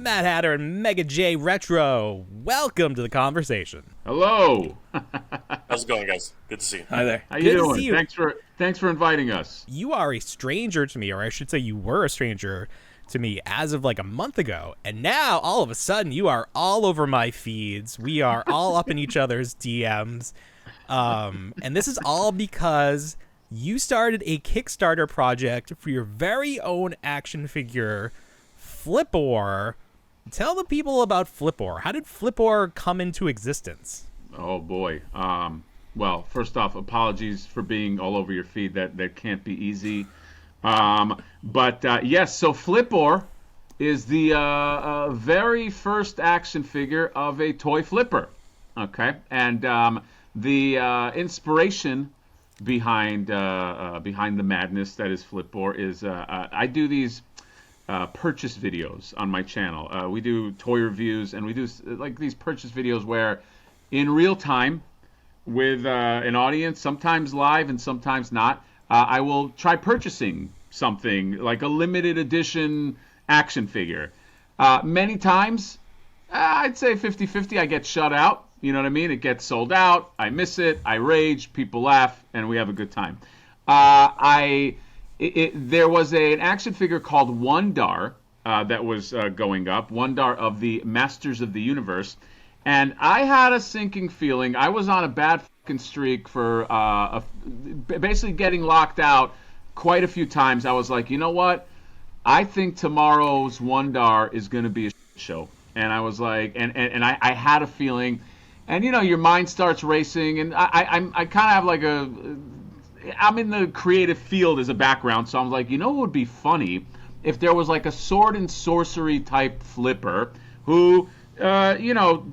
Mad Hatter and Mega J Retro. Welcome to the conversation. Hello. How's it going, guys? Good to see you. Hi there. How you Good doing? to see you. Thanks for inviting us. You are a stranger to me, or I should say you were a stranger to me as of like a month ago, and now all of a sudden you are all over my feeds. We are all up in each other's DMs, and this is all because you started a Kickstarter project for your very own action figure, Flipor. Tell the people about Flipor. How did Flipor come into existence? Oh boy. Well, first off, apologies for being all over your feed. That can't be easy. But yes, so Flipor is the very first action figure of a toy flipper. Okay, and the inspiration behind the madness that is Flipor is I do these purchase videos on my channel. We do toy reviews, and we do like these purchase videos where in real time with an audience, sometimes live and sometimes not, I will try purchasing something like a limited edition action figure. Many times, I'd say 50-50, I get shut out. You know what I mean? It gets sold out. I miss it. I rage. People laugh, and we have a good time. There was an action figure called Wondar that was going up. Wondar of the Masters of the Universe. And I had a sinking feeling. I was on a bad fucking streak for basically getting locked out quite a few times. I was like, you know what? I think tomorrow's Wondar is going to be a show. And I was like, and I had a feeling. And, you know, your mind starts racing. And I kind of have like I'm in the creative field as a background. So I'm like, you know what would be funny if there was like a sword and sorcery type flipper who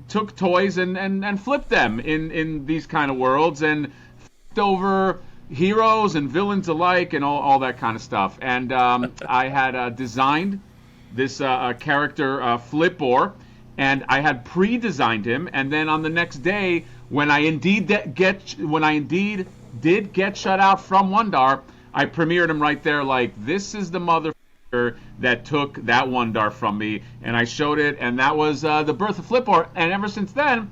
took toys and flipped them in these kind of worlds and flipped over heroes and villains alike and all that kind of stuff. And I had designed this character Flipor, and I had pre-designed him. And then on the next day, when I indeed did get shut out from Wondar, I premiered him right there. Like, this is the motherfucker that took that Wondar from me, and I showed it, and that was the birth of Flipor. And ever since then,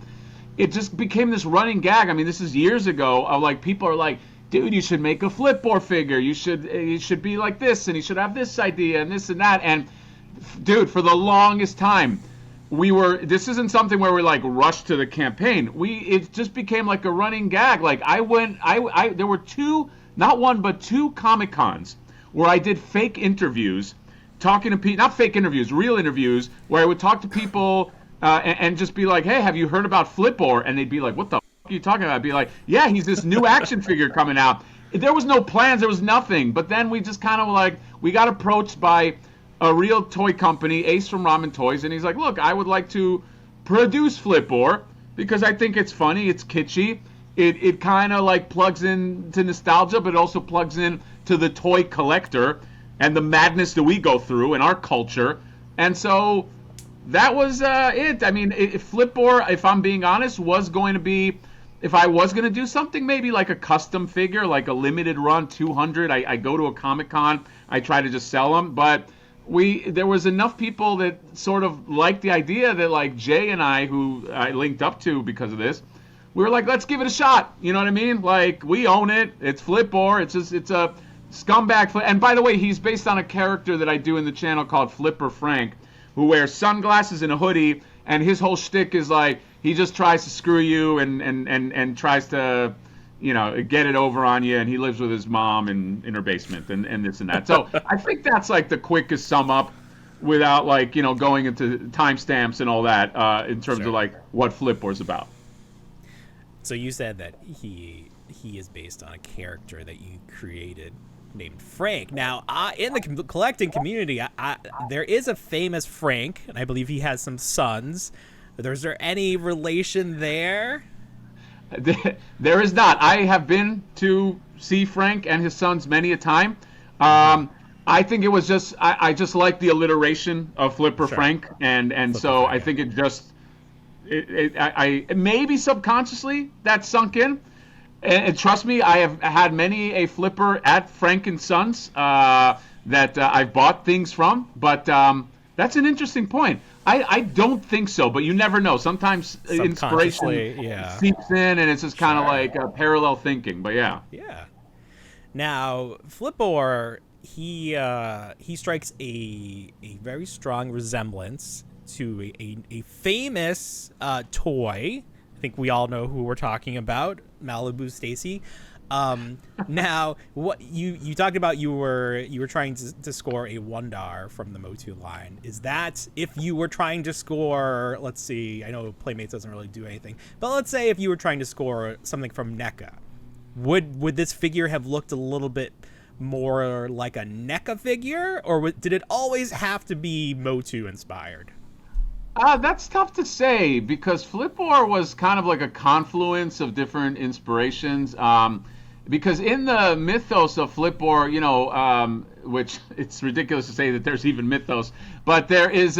it just became this running gag. I mean, this is years ago. Of like, people are like, dude, you should make a Flipor figure. You should be like this, and you should have this idea and this and that. And dude, for the longest time, this isn't something where we like rushed to the campaign. It just became like a running gag. Like there were not one but two Comic Cons where I did fake interviews, talking to people, not fake interviews, real interviews, where I would talk to people and just be like, hey, have you heard about Flipor? And they'd be like, what the fuck are you talking about? I'd be like, yeah, he's this new action figure coming out. There was no plans, there was nothing. But then we just kind of like, we got approached by a real toy company, Ace from Ramen Toys, and he's like, look, I would like to produce Flipor because I think it's funny, it's kitschy, it kind of like plugs in to nostalgia, but it also plugs in to the toy collector and the madness that we go through in our culture. And so that was it. I mean, Flipor, if I'm being honest, was going to be, if I was going to do something, maybe like a custom figure, like a limited run 200. I go to a Comic-Con, I try to just sell them, but there was enough people that sort of liked the idea that like Jay and I, who I linked up to because of this, we were like, let's give it a shot. You know what I mean? Like, we own it. It's Flipor. It's a scumbag. And by the way, he's based on a character that I do in the channel called Flipper Frank, who wears sunglasses and a hoodie, and his whole shtick is like, he just tries to screw you and tries to, you know, get it over on you, and he lives with his mom in her basement and this and that. So I think that's like the quickest sum up without like, you know, going into timestamps and all that in terms of like what Flipor's about. So you said that he is based on a character that you created named Frank. Now, in the collecting community, there is a famous Frank, and I believe he has some sons. Is there any relation there? There is not. I have been to see Frank and his sons many a time. I think it was just I just like the alliteration of Flipper Frank, and Flipper so Frank, I think it just I maybe subconsciously that sunk in. And trust me, I have had many a flipper at Frank and Sons that I've bought things from. But that's an interesting point. I don't think so, but you never know. Sometimes inspiration Subconsciously, yeah. seeps in, and it's just kind of Sure. like parallel thinking. But yeah. Yeah. Now, Flipor, he strikes a very strong resemblance to a famous toy. I think we all know who we're talking about, Malibu Stacy. Now, what you talked about, you were trying to score a Wondar from the Motu line. Is that if you were trying to score? Let's see. I know Playmates doesn't really do anything, but let's say if you were trying to score something from NECA, would this figure have looked a little bit more like a NECA figure, or did it always have to be Motu inspired? That's tough to say because Flipor was kind of like a confluence of different inspirations. Because in the mythos of Flipor, which it's ridiculous to say that there's even mythos, but there's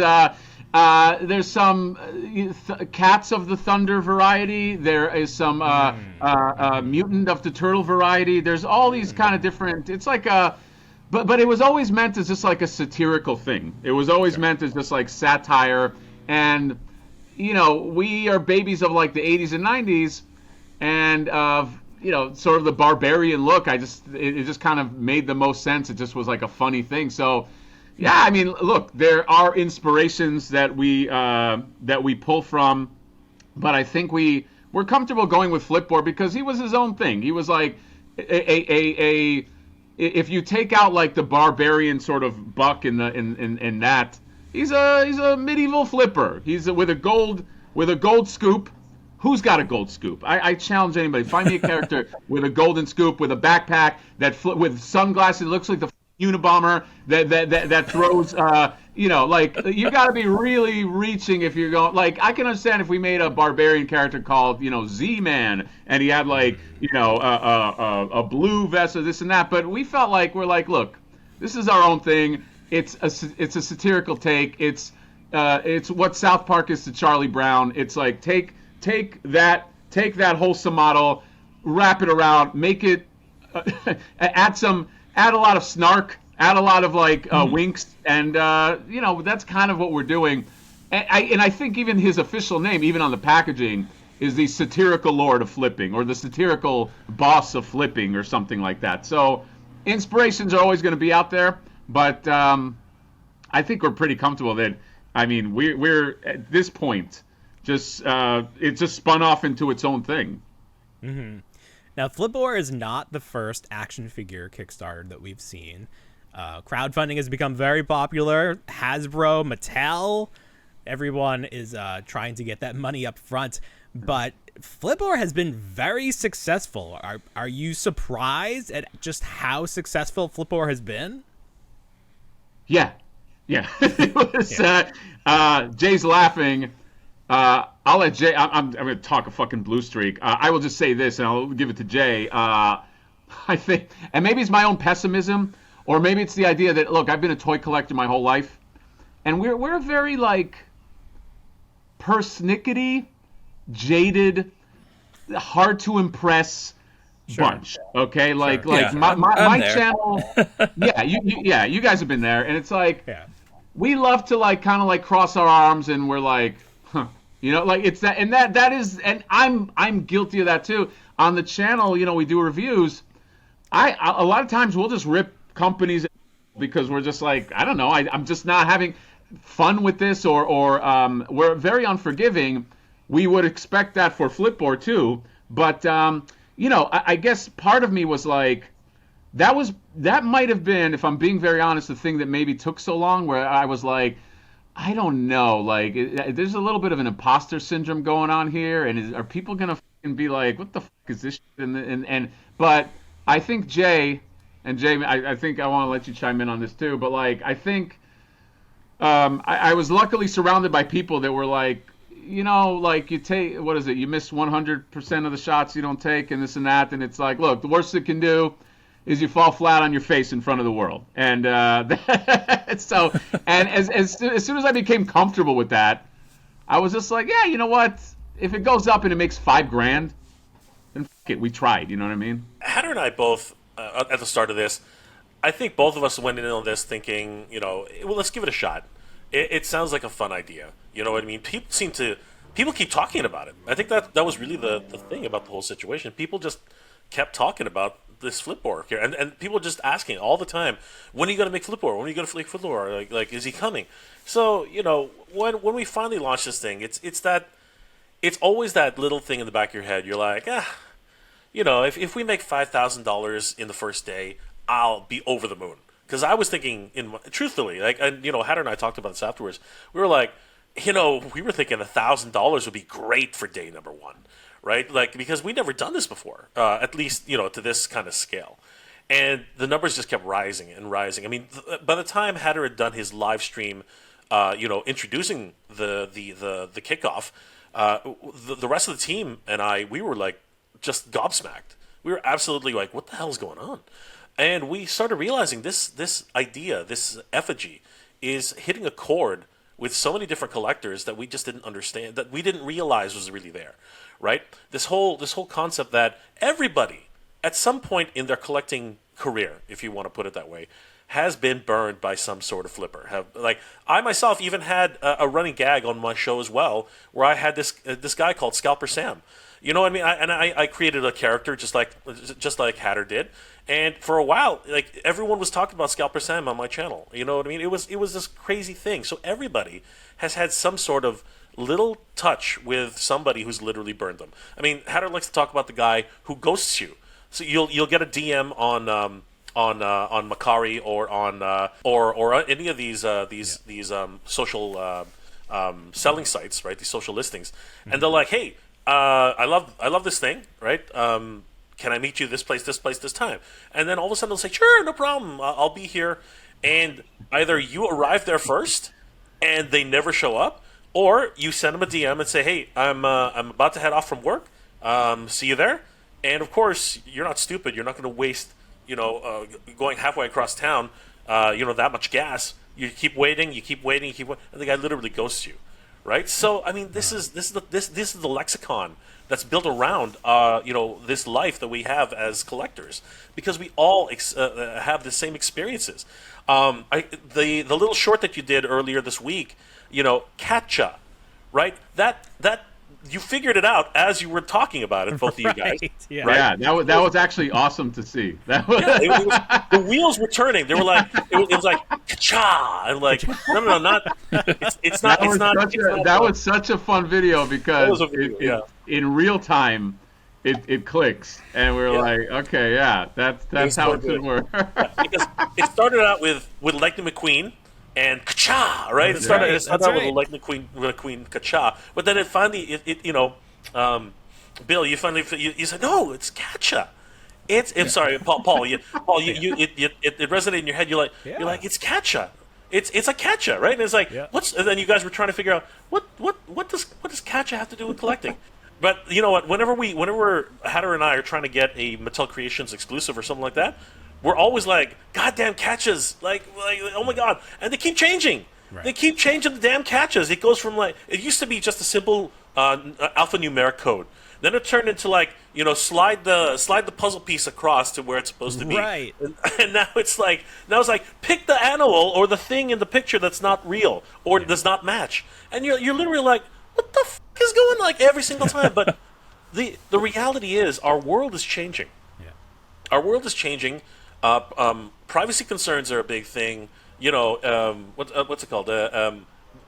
some Cats of the Thunder variety. There is some Mutant of the Turtle variety. There's all these kind of different. It's like a but it was always meant as just like a satirical thing. It was always meant as just like satire. And, we are babies of like the 80s and 90s and of, sort of the barbarian look. It just kind of made the most sense. It just was like a funny thing. So, yeah, I mean, look, there are inspirations that we pull from, but I think we're comfortable going with Flipboard because he was his own thing. He was like if you take out like the barbarian sort of buck in that. He's a medieval flipper. He's with a gold scoop. Who's got a gold scoop? I challenge anybody. Find me a character with a golden scoop, with a backpack with sunglasses. Looks like the Unabomber that throws. Like you got to be really reaching if you're going. Like I can understand if we made a barbarian character called Z-Man and he had like a blue vest or this and that. But we felt like look, this is our own thing. It's a satirical take. It's what South Park is to Charlie Brown. It's like take that wholesome model, wrap it around, make it add a lot of snark, add a lot of like winks, and that's kind of what we're doing. And I think even his official name, even on the packaging, is the satirical lord of flipping or the satirical boss of flipping or something like that. So inspirations are always going to be out there. But I think we're pretty comfortable that, I mean, we're at this point, it just spun off into its own thing. Mm-hmm. Now, Flipor is not the first action figure Kickstarter that we've seen. Crowdfunding has become very popular. Hasbro, Mattel, everyone is trying to get that money up front. But Flipor has been very successful. Are you surprised at just how successful Flipor has been? Yeah. It was, Jay's laughing. I'll let Jay. I'm going to talk a fucking blue streak. I will just say this, and I'll give it to Jay. I think, and maybe it's my own pessimism, or maybe it's the idea that look, I've been a toy collector my whole life, and we're a very like persnickety, jaded, hard to impress. Sure. Bunch, okay, like my channel, you guys have been there, and it's like we love to like kind of like cross our arms, and we're like, like it's that, and that is, and I'm guilty of that too. On the channel, we do reviews. A lot of times we'll just rip companies because we're just like, I don't know, I'm just not having fun with this, or we're very unforgiving. We would expect that for Flipboard too, but I guess part of me was like, that might have been, if I'm being very honest, the thing that maybe took so long, where I was like, I don't know, like there's a little bit of an imposter syndrome going on here, and are people gonna be like, what the fuck is this shit? But I think Jay, I think I want to let you chime in on this too, but like I think I was luckily surrounded by people that were like, like you take, what is it? You miss 100% of the shots you don't take, and this and that, and it's like, look, the worst it can do is you fall flat on your face in front of the world, and so, and as soon as I became comfortable with that, I was just like, yeah, you know what? If it goes up and it makes $5,000, then fuck it, we tried. You know what I mean? Hatter and I both at the start of this, I think both of us went in on this thinking, well, let's give it a shot. it sounds like a fun idea. You know what I mean? People keep talking about it. I think that was really the thing about the whole situation. People just kept talking about this Flipboard here, and people just asking all the time, when are you going to make Flipboard? When are you going to make Flipboard? Like, is he coming? So, you know, when we finally launch this thing, it's always that little thing in the back of your head. You're like, you know, if we make $5,000 in the first day, I'll be over the moon. Because I was thinking, truthfully, like, and you know, Hatter and I talked about this afterwards. We were like, you know, we were thinking $1,000 would be great for day number one, right? Like, because we'd never done this before, at least, you know, to this kind of scale. And the numbers just kept rising and rising. I mean, by the time Hatter had done his live stream, you know, introducing the kickoff, the rest of the team and we were like just gobsmacked. We were absolutely like, what the hell is going on? And we started realizing this idea, this effigy, is hitting a chord with so many different collectors that we just didn't understand, that we didn't realize was really there, right? This whole concept that everybody, at some point in their collecting career, if you want to put it that way, has been burned by some sort of flipper. Like I myself even had a running gag on my show as well, where I had this guy called Scalper Sam. You know what I mean? I created a character just like Hatter did, and for a while, like everyone was talking about Scalper Sam on my channel. You know what I mean? It was this crazy thing. So everybody has had some sort of little touch with somebody who's literally burned them. I mean, Hatter likes to talk about the guy who ghosts you. So you'll get a DM on Macari or on or any of these social selling sites, right? These social listings, and they're like, hey. I love this thing, right? Can I meet you this place, this time? And then all of a sudden they'll say, sure, no problem, I'll be here. And either you arrive there first, and they never show up, or you send them a DM and say, hey, I'm about to head off from work. See you there. And of course, you're not stupid. You're not going to waste, you know, going halfway across town, you know, that much gas. You keep waiting, and the guy literally ghosts you. Right, so I mean, this is the lexicon that's built around you know, this life that we have as collectors, because we all have the same experiences. The little short that you did earlier this week, you know, catcha, right? That you figured it out as you were talking about it, both of you guys. Yeah. Right? Yeah, that was actually awesome to see. That was... Yeah, the wheels were turning. They were like, it was like ka-cha, and like, no, not. It's not. That was such a fun video because in real time, it clicks, and we're like, okay, yeah, that's how it should work. Because it started out with Lightning McQueen. And ka-cha, right? It started out with a Lightning McQueen ka-cha, but then it finally, you know, Bill, you said no, it's catcha. I'm sorry, Paul. It resonated in your head. You're like, it's catcha. It's a catcha, right? And it's like, what's? And then you guys were trying to figure out what does catcha have to do with collecting? But you know what? Whenever Hatter and I are trying to get a Mattel Creations exclusive or something like that, we're always like, goddamn catches, like oh my god, and they keep changing. Right. They keep changing the damn catches. It goes from like, it used to be just a simple alphanumeric code. Then it turned into like, you know, slide the puzzle piece across to where it's supposed to be. Right. And now it's like pick the animal or the thing in the picture that's not real or does not match. And you're literally like, what the f is going on, like every single time? But the reality is our world is changing. Yeah. Our world is changing. Privacy concerns are a big thing. You know, what's it called?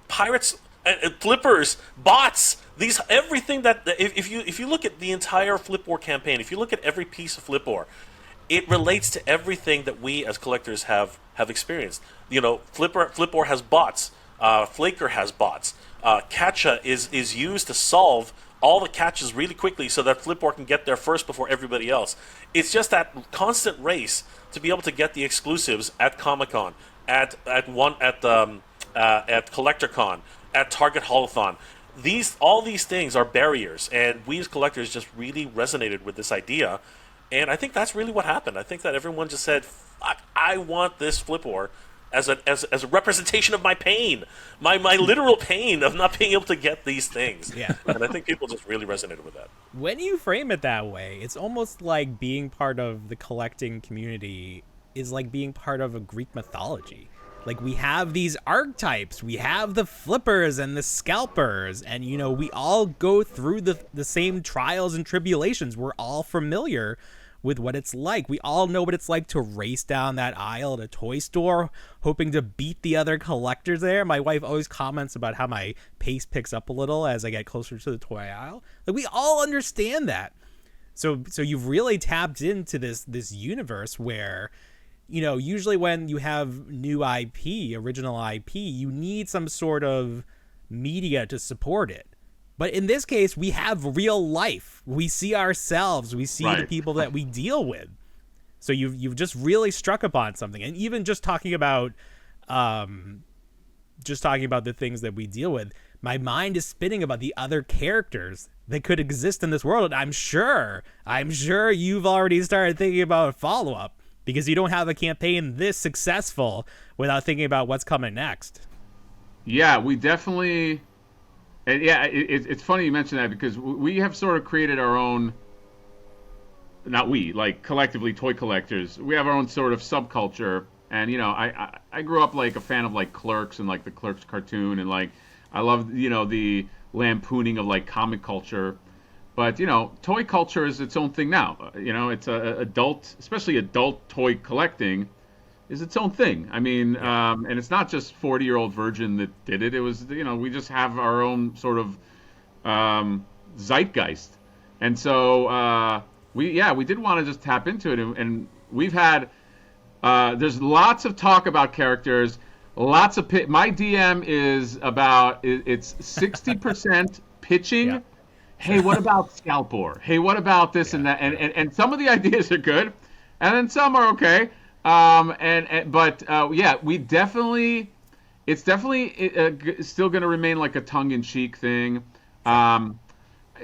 Pirates, flippers, bots. Everything that if you look at the entire Flipboard campaign, if you look at every piece of Flipboard, it relates to everything that we as collectors have experienced. You know, Flipboard has bots. Flaker has bots. Catcha is used to solve all the catches really quickly so that Flipboard can get there first before everybody else. It's just that constant race to be able to get the exclusives at Comic-Con, at CollectorCon, at Target Holothon. All these things are barriers, and we as collectors just really resonated with this idea, and I think that's really what happened. I think that everyone just said, "Fuck, I want this Flipboard as a representation of my pain, my literal pain of not being able to get these things." Yeah. And I think people just really resonated with that. When you frame it that way, it's almost like being part of the collecting community is like being part of a Greek mythology. Like, we have these archetypes, we have the flippers and the scalpers, and, you know, we all go through the same trials and tribulations. We're all familiar with what it's like. We all know what it's like to race down that aisle at a toy store, hoping to beat the other collectors there. My wife always comments about how my pace picks up a little as I get closer to the toy aisle. Like, we all understand that. So you've really tapped into this universe where, you know, usually when you have new IP, original IP, you need some sort of media to support it. But in this case, we have real life. We see ourselves. We see the people that we deal with. So you've just really struck upon something. And even just talking about the things that we deal with, my mind is spinning about the other characters that could exist in this world. And I'm sure you've already started thinking about a follow-up, because you don't have a campaign this successful without thinking about what's coming next. Yeah, we definitely... And yeah, it's funny you mention that, because we have sort of created our own... Not we, like collectively toy collectors. We have our own sort of subculture. And, you know, I grew up like a fan of like Clerks and like the Clerks cartoon. And like, I love, you know, the lampooning of like comic culture. But, you know, toy culture is its own thing now. You know, it's especially adult toy collecting is its own thing. I mean, and it's not just 40-year-old virgin that did it. It was, you know, we just have our own sort of zeitgeist. And so we did want to just tap into it. And we've had, there's lots of talk about characters, lots of, my DM is about, it's 60% pitching. Yeah. Hey, what about Scalpor? Hey, what about this and that? And some of the ideas are good, and then some are okay. But we definitely, it's definitely still going to remain like a tongue-in-cheek thing. We don't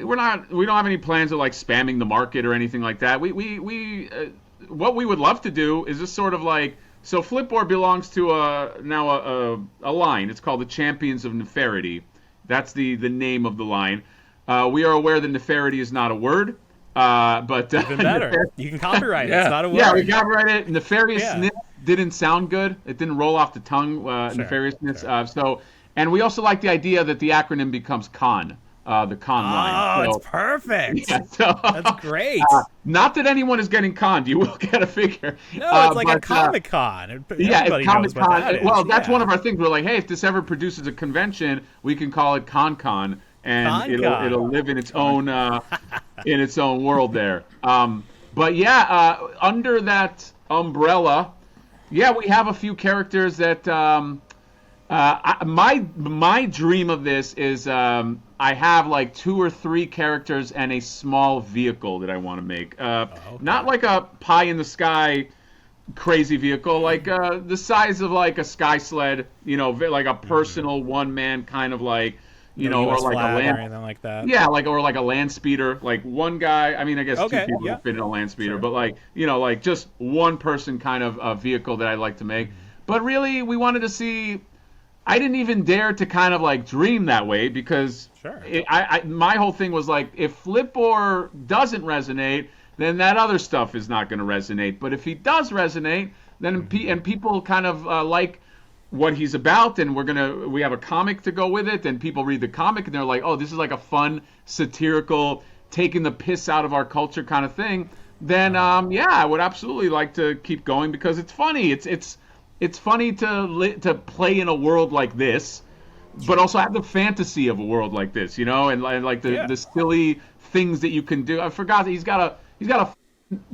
have any plans of like spamming the market or anything like that. What we would love to do is just sort of like, so Flipboard belongs to a line. It's called the Champions of Nefarity. That's the name of the line. We are aware that nefarity is not a word, but even better. You can copyright it. It's not a word. Yeah, we copyright it. Nefariousness didn't sound good. It didn't roll off the tongue. Nefariousness. Sure. And we also like the idea that the acronym becomes CON, the CON line. Oh, it's perfect. Yeah, that's great. Not that anyone is getting conned. You will get a figure. No, it's like a Comic-Con. It's Comic-Con. Well, that's one of our things. We're like, hey, if this ever produces a convention, we can call it Con. And it'll live in its own world there. But yeah, under that umbrella, yeah, we have a few characters that my dream of this is I have like 2 or 3 characters and a small vehicle that I want to make. Not like a pie in the sky crazy vehicle, like the size of like a sky sled, you know, like a personal one man kind of like. You know, or like a land, or anything like that. Yeah, or like a land speeder. Like one guy. I mean, I guess 2 people would fit in a land speeder, but like, you know, like just one person kind of vehicle that I'd like to make. But really, we wanted to see. I didn't even dare to kind of like dream that way, because my whole thing was like, if Flipboard doesn't resonate, then that other stuff is not going to resonate. But if he does resonate, then and people kind of like what he's about, and we have a comic to go with it, and people read the comic and they're like, oh, this is like a fun, satirical, taking the piss out of our culture kind of thing, then I would absolutely like to keep going, because it's funny. It's funny to play in a world like this, but also have the fantasy of a world like this, you know, and like the silly things that you can do. I forgot that he's got a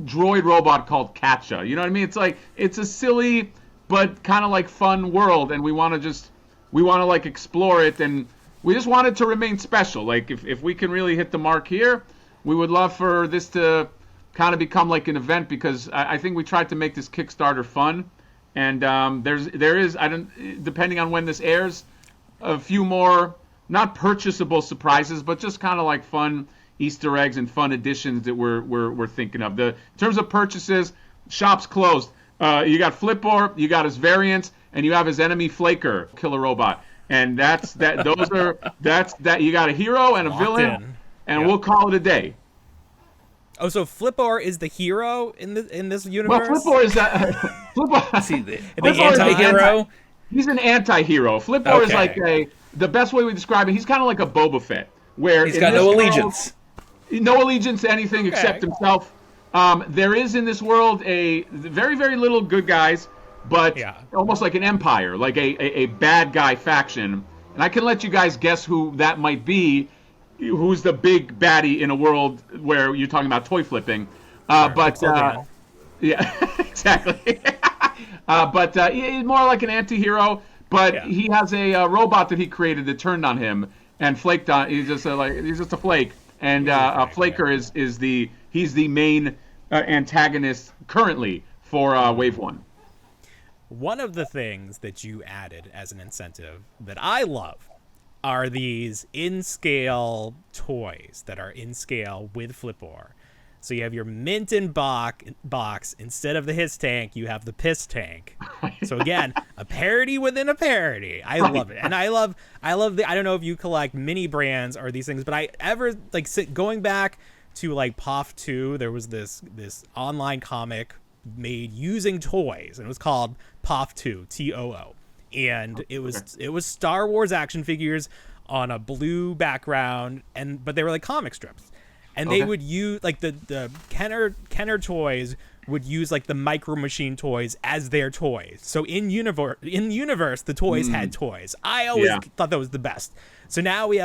droid robot called Katja. You know what I mean? It's like, it's a silly but kind of like fun world, and we want to like explore it, and we just want it to remain special. Like if we can really hit the mark here, we would love for this to kind of become like an event, because I think we tried to make this Kickstarter fun, and there is depending on when this airs, a few more not purchasable surprises, but just kind of like fun Easter eggs and fun additions that we're thinking of. In terms of purchases, shop's closed. You got Flipboard, you got his variants, and you have his enemy Flaker, killer robot, and that's that. Those are that. You got a hero and a villain, and we'll call it a day. Oh, so Flipboard is the hero in this universe? Well, Flipboard is Flipboard. See, the anti-hero. He's an anti-hero. Flipboard is like Okay. the best way we describe it. He's kind of like a Boba Fett, where He's in got this no world, allegiance. no allegiance to anything except Okay. himself. There is in this world a very, very little good guys, but Yeah. almost like an empire, like a bad guy faction. And I can let you guys guess who that might be. Who's the big baddie in a world where you're talking about toy flipping? Sure. But Pixel Dan. yeah, exactly. But he's more like an anti-hero. But Yeah. he has a robot that he created that turned on him and flaked on. He's just he's just a flake. And Flaker is he's the main antagonist currently for Wave One. One of the things that you added as an incentive that I love are these in-scale toys that are in scale with Flipboard. So you have your mint in box. Instead of the hiss tank, you have the piss tank. So again, a parody within a parody. I love it. And I love the, I don't know if you collect mini brands or these things, but I ever like going back to like POF 2, there was this online comic made using toys, and it was called POF 2, TOO. And it was Star Wars action figures on a blue background, but they were like comic strips. And they would use like the Kenner toys would use like the Micro Machine toys as their toys. So in universe the toys had toys. I always thought that was the best. So now we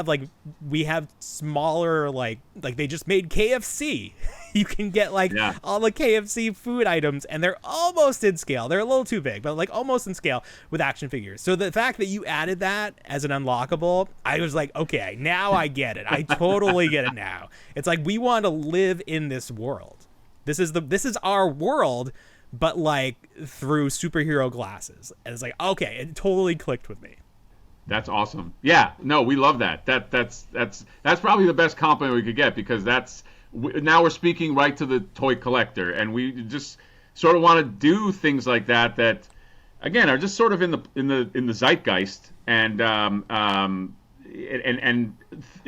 have smaller like they just made KFC. You can get like all the KFC food items, and they're almost in scale. They're a little too big, but like almost in scale with action figures. So the fact that you added that as an unlockable, I was like, okay, now I get it. I totally get it now. It's like we want to live in this world. This is our world, but like through superhero glasses. And it's like, okay, it totally clicked with me. That's awesome. Yeah, no, we love that. That's probably the best compliment we could get, because now we're speaking right to the toy collector, and we just sort of want to do things like that again are just sort of in the zeitgeist, and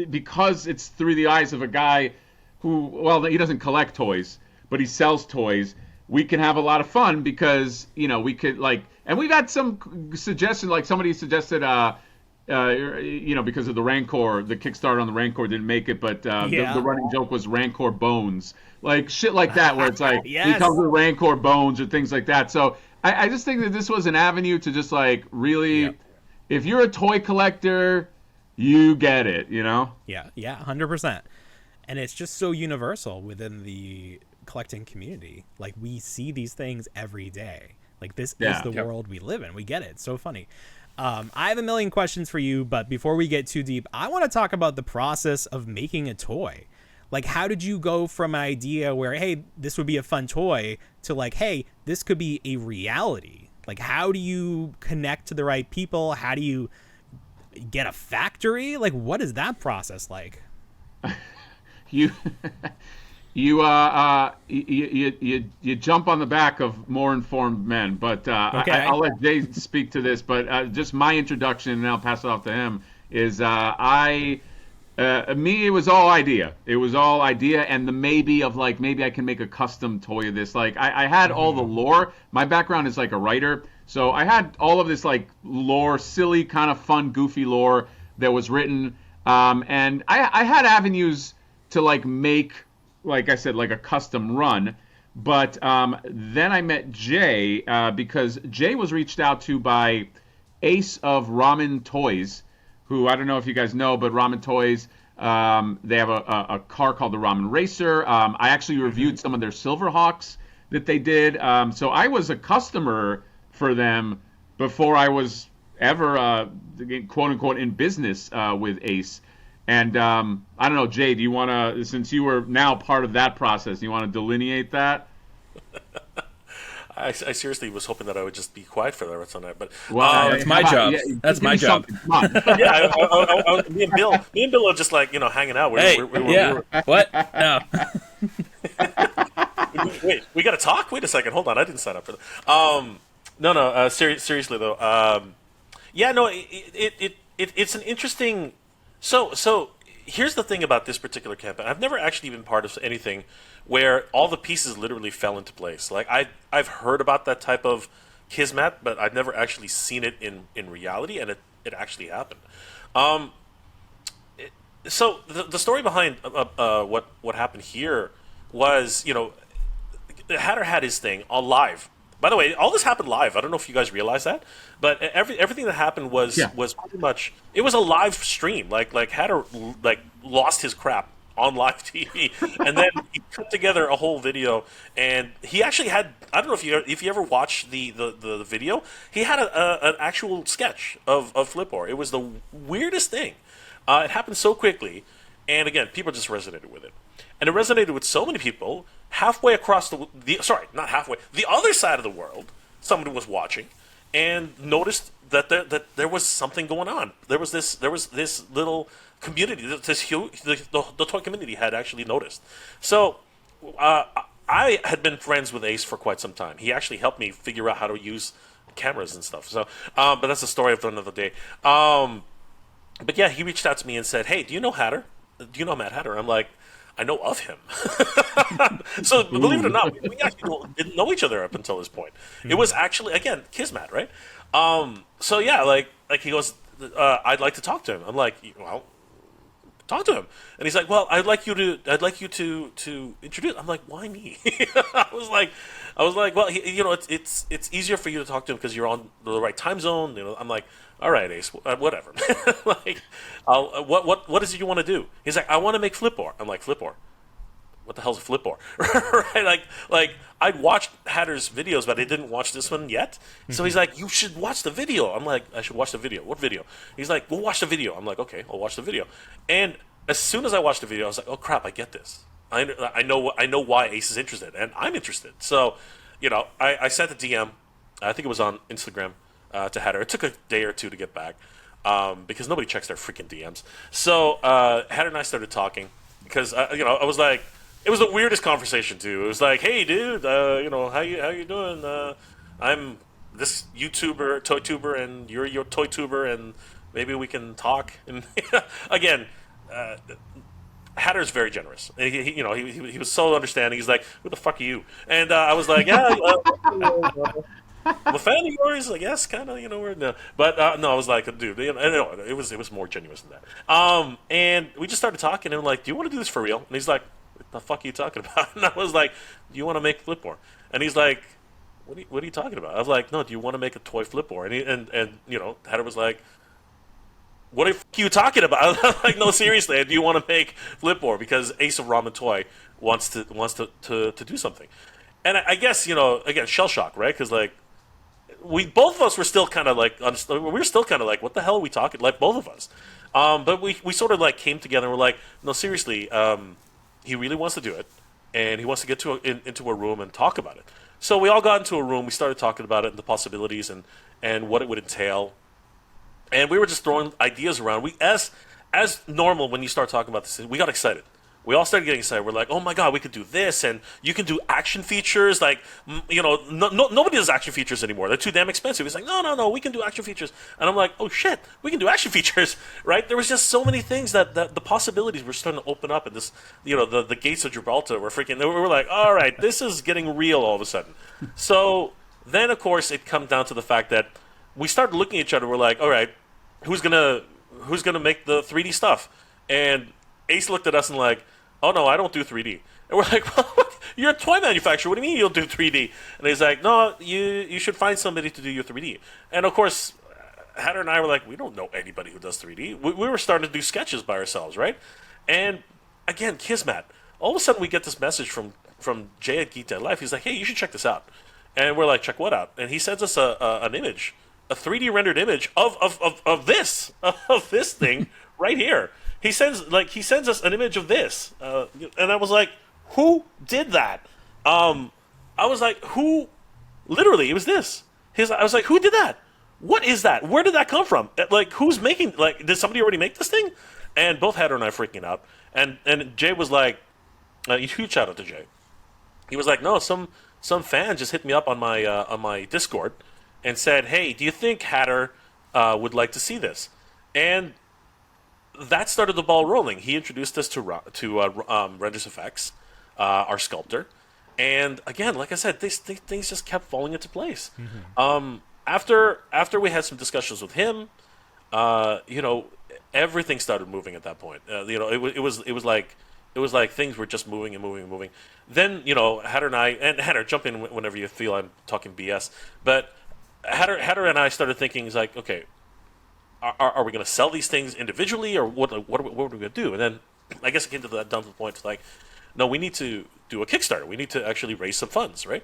because it's through the eyes of a guy who, well, he doesn't collect toys, but he sells toys. We can have a lot of fun because we could and we've had some suggestions, like somebody suggested because of the Rancor, the Kickstarter on the Rancor didn't make it, but the running joke was Rancor bones, like shit like that, where it's like he comes with Rancor bones or things like that. So I just think that this was an avenue to just like really, if you're a toy collector, you get it, Yeah, 100%. And it's just so universal within the collecting community. Like we see these things every day. Like this is the world we live in. We get it. It's so funny. I have a million questions for you, but before we get too deep, I want to talk about the process of making a toy. Like, how did you go from an idea where, hey, this would be a fun toy, to like, hey, this could be a reality? Like, how do you connect to the right people? How do you get a factory? Like, what is that process like? You jump on the back of more informed men, but I'll let Jay speak to this. But just my introduction, and I'll pass it off to him. Is it was all idea. It was all idea, and the maybe of like maybe I can make a custom toy of this. Like I had all the lore. My background is like a writer, so I had all of this like lore, silly kind of fun, goofy lore that was written, and I had avenues to like make, like I said, like a custom run. But then I met Jay because Jay was reached out to by Ace of Ramen Toys, who I don't know if you guys know, but Ramen Toys, they have a car called the Ramen Racer. I actually reviewed some of their Silverhawks that they did. So I was a customer for them before I was ever, quote unquote, in business with Ace. And I don't know, Jay, do you want to, since you were now part of that process, do you want to delineate that? I seriously was hoping that I would just be quiet for the rest of the night, but that's my job. That's my job. Yeah, me and Bill are just like hanging out. What? No. Wait, we got to talk. Wait a second. Hold on, I didn't sign up for that. No. Seriously though. It's an interesting. So here's the thing about this particular campaign. I've never actually been part of anything where all the pieces literally fell into place. Like I've heard about that type of Kismet, but I'd never actually seen it in reality, and it actually happened. Um, so the story behind what happened here was, Hatter had his thing on live. By the way, all this happened live. I don't know if you guys realize that, but everything that happened was Yeah. was pretty much, it was a live stream. Like Hatter like lost his crap on live TV, and then he put together a whole video. And he actually had, I don't know if you ever watched the video. He had an actual sketch of Flipboard. It was the weirdest thing. It happened so quickly, and again, people just resonated with it. And it resonated with so many people halfway across sorry, not halfway, the other side of the world. Somebody was watching and noticed that there was something going on. There was this little community, this huge, the toy community had actually noticed. So I had been friends with Ace for quite some time. He actually helped me figure out how to use cameras and stuff. So, but that's a story for another day. But yeah, he reached out to me and said, "Hey, do you know Hatter? Do you know Matt Hatter?" I'm like, "I know of him." So believe it or not, we actually didn't know each other up until this point. It was actually, again, Kismet, right? So yeah, like he goes, "I'd like to talk to him." I'm like, "Well, talk to him." And he's like, "Well, I'd like you to introduce." I'm like, "Why me?" I was like, "Well, it's easier for you to talk to him because you're on the right time zone." I'm like, "All right, Ace, whatever." Like, what is it you want to do? He's like, "I want to make Flipboard." I'm like, "Flipboard? What the hell's a Flipboard?" Right? Like I'd watched Hatter's videos, but I didn't watch this one yet. So he's like, "You should watch the video." I'm like, "I should watch the video. What video?" He's like, "We'll watch the video." I'm like, "Okay, I'll watch the video." And as soon as I watched the video, I was like, "Oh crap, I get this. I know why Ace is interested, and I'm interested." So, I sent a DM. I think it was on Instagram to Hatter. It took a day or two to get back because nobody checks their freaking DMs. So Hatter and I started talking because I was like, it was the weirdest conversation too. It was like, "Hey, dude, how you doing? I'm this YouTuber, toy tuber, and you're your toy tuber, and maybe we can talk." And again, Hatter's very generous. He was so understanding. He's like, "Who the fuck are you?" And I was like, "Yeah, I'm a fan of yours, I guess, kind of, But no, I was like, dude, it was more genuine than that. And we just started talking, and I'm like, "Do you want to do this for real?" And he's like, "What the fuck are you talking about?" And I was like, "Do you want to make Flipboard?" And he's like, what are you talking about?" I was like, "No, do you want to make a toy Flipboard?" And Hatter was like, "What the fuck are you talking about?" I'm like, "No, seriously, do you want to make Flipboard? Because Ace of Ramen Toy wants to do something." And I guess, again, shell shock, right? Because like, both of us were still kind of like, we were still kind of like, "What the hell are we talking?" Like, both of us. But we sort of like came together and we're like, "No, seriously, he really wants to do it, and he wants to get into a room and talk about it." So we all got into a room. We started talking about it and the possibilities and what it would entail. And we were just throwing ideas around. We, as normal, when you start talking about this, we got excited. We all started getting excited. We're like, "Oh my god, we could do this, and you can do action features." Like, nobody does action features anymore. They're too damn expensive. He's like, "No, we can do action features." And I'm like, "Oh shit, we can do action features!" Right? There was just so many things that the possibilities were starting to open up, and this, the gates of Gibraltar were freaking. We were like, "All right, this is getting real all of a sudden." So then, of course, it comes down to the fact that we started looking at each other. We're like, "All right, who's gonna make the 3D stuff?" And Ace looked at us and like, "Oh no, I don't do 3D." And we're like, "Well, you're a toy manufacturer. What do you mean you don't do 3D?" And he's like, "No, you should find somebody to do your 3D." And of course, Hatter and I were like, "We don't know anybody who does 3D." We were starting to do sketches by ourselves, right? And again, Kismet. All of a sudden, we get this message from Jay at Geek Dead Life. He's like, "Hey, you should check this out." And we're like, "Check what out?" And he sends us an image, a 3D rendered image of this thing right here. He sends us an image of this, and I was like, "Who did that?" I was like, "Who?" Literally, it was this. I was like, "Who did that? What is that? Where did that come from? Like, who's making? Like, did somebody already make this thing?" And both Hatter and I freaking out. And Jay was like, huge shout out to Jay. He was like, "No, some fan just hit me up on my Discord and said, 'Hey, do you think Hatter would like to see this?'" And that started the ball rolling. He introduced us to Renders Effects, our sculptor, And again, like I said, things just kept falling into place. After we had some discussions with him, everything started moving at that point. It was like things were just moving and moving and moving. Then Hatter and Hatter, jump in whenever you feel I'm talking BS. But Hatter and I started thinking, is like, okay, are we going to sell these things individually, or what are we going to do? And then I guess it came down to the point, like, no, we need to do a Kickstarter. We need to actually raise some funds, right?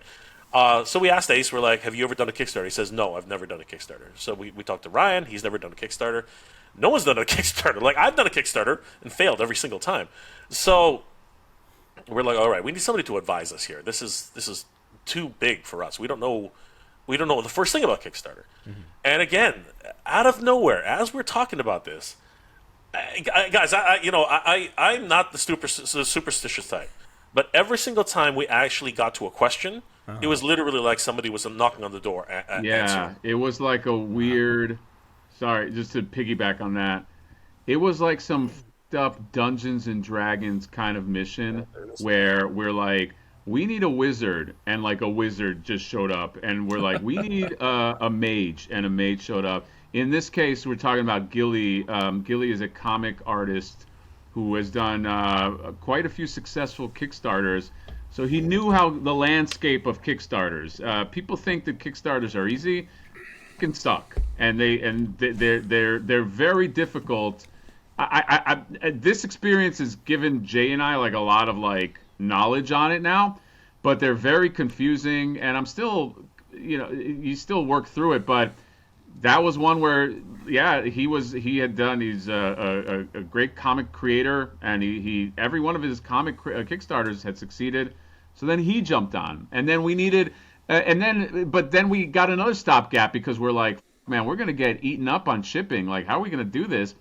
So we asked Ace, we're like, have you ever done a Kickstarter? He says, no, I've never done a Kickstarter. So we talked to Ryan. He's never done a Kickstarter. No one's done a Kickstarter. Like, I've done a Kickstarter and failed every single time. So we're like, all right, we need somebody to advise us here. This is too big for us. We don't know the first thing about Kickstarter. And again, out of nowhere, as we're talking about this, guys, I'm not the superstitious type, but every single time we actually got to a question, it was literally like somebody was knocking on the door. Answering. It was like a weird. Sorry, just to piggyback on that, it was like some f***ed up Dungeons and Dragons kind of mission where we're like, we need a wizard, and like a wizard just showed up, and we're like, we need a mage, and a mage showed up. In this case, we're talking about Gilly. Gilly is a comic artist who has done quite a few successful Kickstarters, so he knew how the landscape of Kickstarters. People think that Kickstarters are easy. Can suck, and they're very difficult. This experience has given Jay and I like a lot of like knowledge on it now, but they're very confusing, and I'm still, you still work through it, but that was one where he's a great comic creator, and he every one of his comic Kickstarters had succeeded, so then he jumped on, and then we needed. But then we got another stopgap because we're like, man, we're gonna get eaten up on shipping. Like, how are we gonna do this?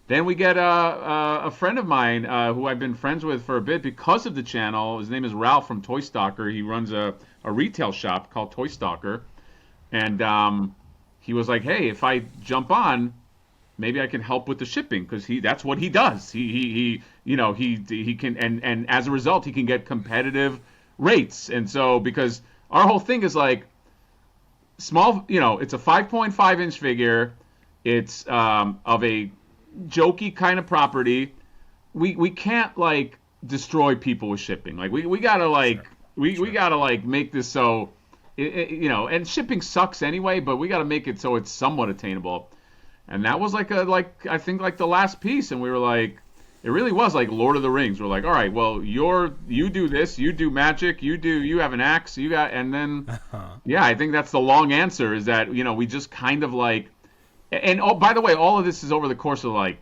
Then we get a friend of mine who I've been friends with for a bit because of the channel. His name is Ralph from Toy Stalker. He runs a retail shop called Toy Stalker, and he was like, hey, if I jump on, maybe I can help with the shipping because that's what he does. He can, and as a result, he can get competitive rates. And so because our whole thing is like small, it's a 5.5 inch figure. It's of a jokey kind of property. We can't like destroy people with shipping. Like we gotta like we gotta like make this so and shipping sucks anyway, but we gotta make it so it's somewhat attainable. And that was I think like the last piece, and we were like, it really was like Lord of the Rings. We're like, all right, well, you do this, you do magic, you have an axe, and then, I think that's the long answer is that, we just kind of like, and oh, by the way, all of this is over the course of like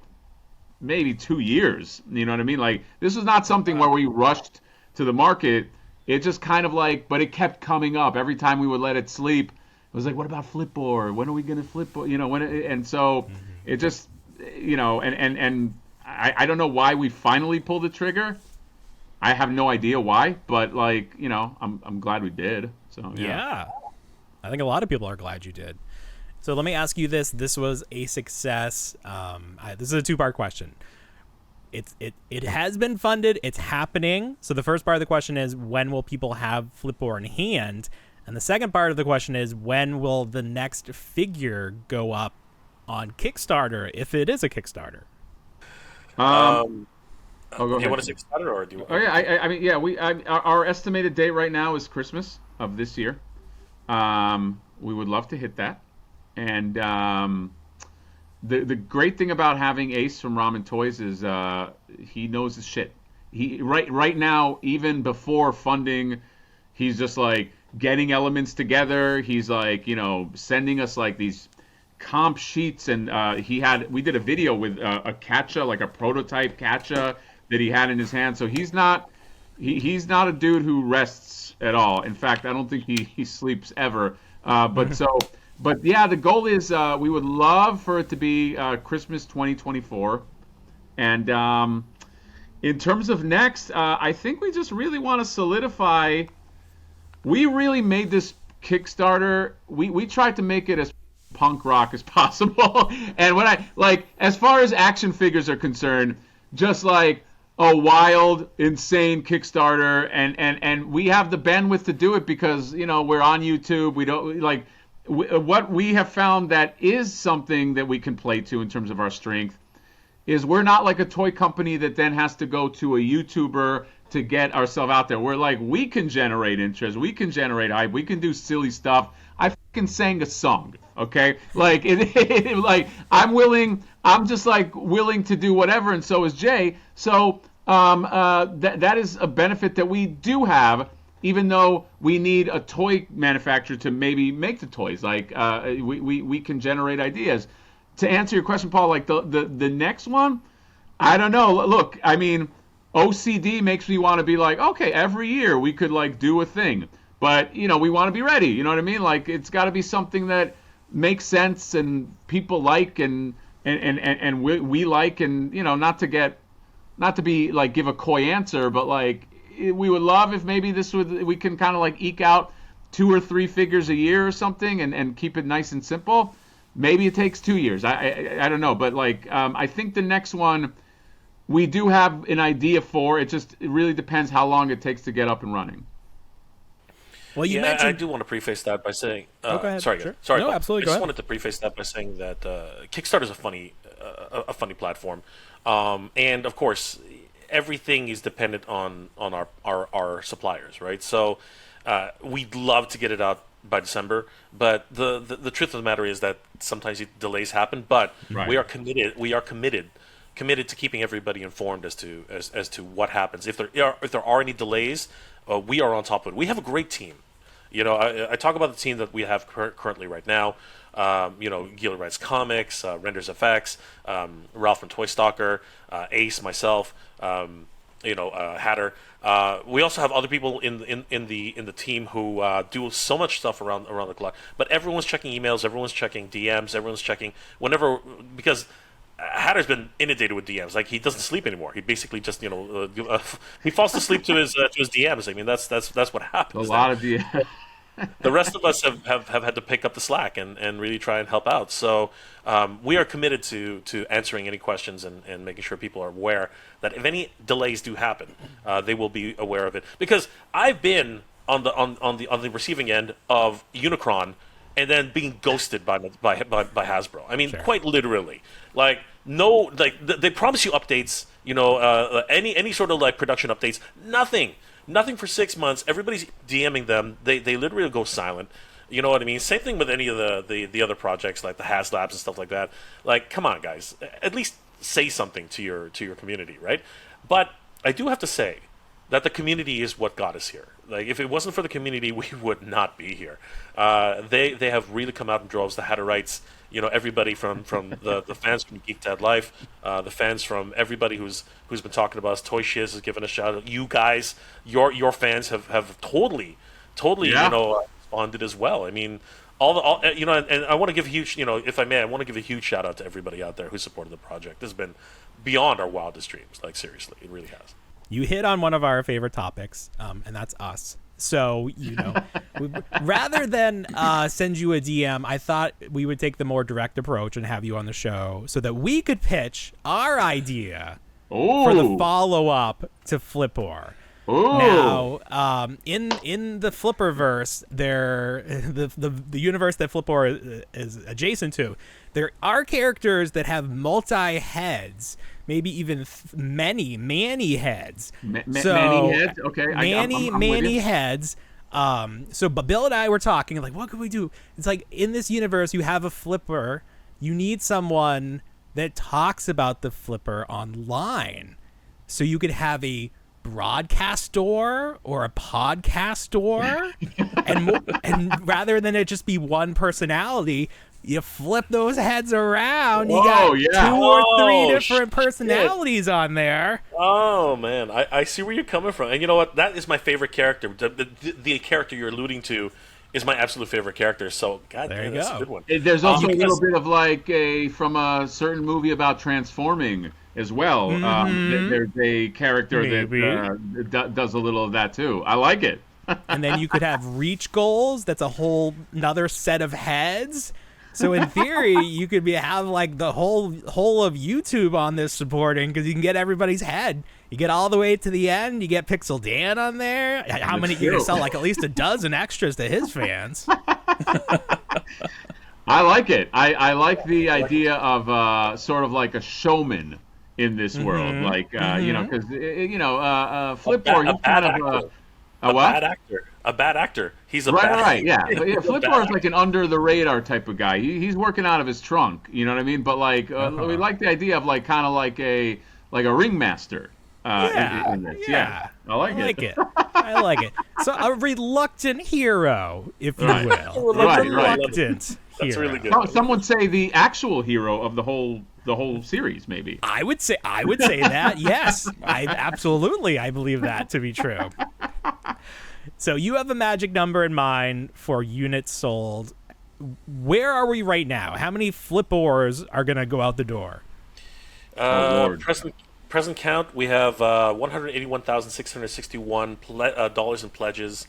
maybe 2 years. You know what I mean? Like, this is not something where we rushed to the market. It just kind of like, but it kept coming up every time we would let it sleep. It was like, what about Flipboard? When are we going to Flipboard? And so it just, and I don't know why we finally pulled the trigger. I have no idea why, but like, I'm glad we did. So yeah. I think a lot of people are glad you did. So let me ask you this. This was a success. This is a two-part question. It has been funded. It's happening. So the first part of the question is, when will people have Flipboard in hand? And the second part of the question is, when will the next figure go up on Kickstarter, if it is a Kickstarter? Go do you want to say Kickstarter, or do you? Oh yeah, our estimated date right now is Christmas of this year. We would love to hit that, and the great thing about having Ace from Ramen Toys is he knows his shit. He right now, even before funding, he's just like getting elements together. He's like sending us like these comp sheets, and we did a video with a Katcha, like a prototype Katcha that he had in his hand. So he's not a dude who rests at all. In fact, I don't think he sleeps ever. But yeah, the goal is we would love for it to be Christmas 2024. And in terms of next, I think we just really want to solidify. We really made this Kickstarter. We tried to make it as punk rock as possible. And when as far as action figures are concerned, just like, a wild, insane Kickstarter, and we have the bandwidth to do it because we're on YouTube. We don't like what we have found that is something that we can play to in terms of our strength is we're not like a toy company that then has to go to a YouTuber to get ourselves out there. We're like, we can generate interest, we can generate hype, we can do silly stuff. I fucking sang a song, okay? Like, like I'm just like willing to do whatever, and so is Jay. So that is a benefit that we do have, even though we need a toy manufacturer to maybe make the toys. Like, we can generate ideas. To answer your question, Paul, like the next one, I don't know. Look, I mean, OCD makes me want to be like, okay, every year we could like do a thing, but we want to be ready. You know what I mean? Like, it's got to be something that makes sense and people like and we like, and not to be like give a coy answer, but like we would love if maybe we can kind of like eke out 2 or 3 figures a year or something and keep it nice and simple. Maybe it takes 2 years. I don't know, but like I think the next one we do have an idea for. It really depends how long it takes to get up and running. Well, you mentioned... I do want to preface that by saying. Go ahead. Sorry, sure. sorry. No, absolutely. I just wanted to preface that by saying that Kickstarter is a funny platform, and of course, everything is dependent on our suppliers, right? So we'd love to get it out by December, but the truth of the matter is that sometimes delays happen. But right. we are committed. We are committed to keeping everybody informed as to what happens. If there are any delays, we are on top of it. We have a great team. I talk about the team that we have currently right now. Gila writes comics, renders effects, Ralph from Toy Stalker, Ace, myself, Hatter. We also have other people in the team who do so much stuff around the clock. But everyone's checking emails, everyone's checking DMs, everyone's checking because Hatter's been inundated with DMs. Like, he doesn't sleep anymore. He basically just he falls asleep to his DMs. I mean, that's what happens. A lot of DMs. The rest of us have had to pick up the slack and really try and help out. So we are committed to answering any questions and making sure people are aware that if any delays do happen, they will be aware of it. Because I've been on the receiving end of Unicron and then being ghosted by Hasbro. I mean, sure. Quite literally. Like, no, like they promise you updates. Any sort of like production updates. Nothing for 6 months. Everybody's DMing them. They literally go silent. You know what I mean? Same thing with any of the other projects like the HasLabs and stuff like that. Like, come on, guys. At least say something to your community, right? But I do have to say that the community is what got us here. Like, if it wasn't for the community, we would not be here. They have really come out in droves. The Hatterites, everybody from the fans from Geek Dad Life, the fans from everybody who's been talking about us. Toy Shiz has given a shout out. You guys, your fans have totally, responded as well. I mean, and I want to give a huge, if I may, I want to give a huge shout out to everybody out there who supported the project. This has been beyond our wildest dreams. Like, seriously, it really has. You hit on one of our favorite topics, and that's us. So, rather than send you a DM, I thought we would take the more direct approach and have you on the show so that we could pitch our idea for the follow-up to Flipper. Ooh. Now, in the Flipperverse, the universe that Flipper is adjacent to, there are characters that have multi-heads, maybe even many heads. Many heads? Okay. Many heads. But Bill and I were talking, like, what could we do? It's like, in this universe, you have a Flipper. You need someone that talks about the Flipper online. So you could have a broadcastor or a podcastor, and rather than it just be one personality, you flip those heads around. You got 2 or 3 different personalities on there. Oh man, I see where you're coming from. And you know what? That is my favorite character. The character you're alluding to is my absolute favorite character. So, God damn, that's a good one. There's also a little bit of like from a certain movie about transforming as well. There's a character that does a little of that too. I like it. And then you could have reach goals. That's a whole another set of heads. So in theory, you could have like the whole of YouTube on this supporting, because you can get everybody's head. You get all the way to the end. You get Pixel Dan on there. How many you can sell? Like at least a dozen extras to his fans. I like it. I like the idea of sort of like a showman in this world, like you know, because Flipboard, he's kind of a what? Bad actor. A bad actor. He's a right, bad right, yeah. actor. But yeah, Flipboard is like an under the radar type of guy. He's working out of his trunk, you know what I mean? But like, we like the idea of like kind of like a ringmaster. In this. Yeah. I like it. I like it. So a reluctant hero, if you will. Right. Reluctant hero. That's really good. Some would say the actual hero of the whole series, maybe. I would say that. Yes, I believe that to be true. So you have a magic number in mind for units sold. Where are we right now? How many Flipboards are going to go out the door? Present count, we have $181,661 dollars in pledges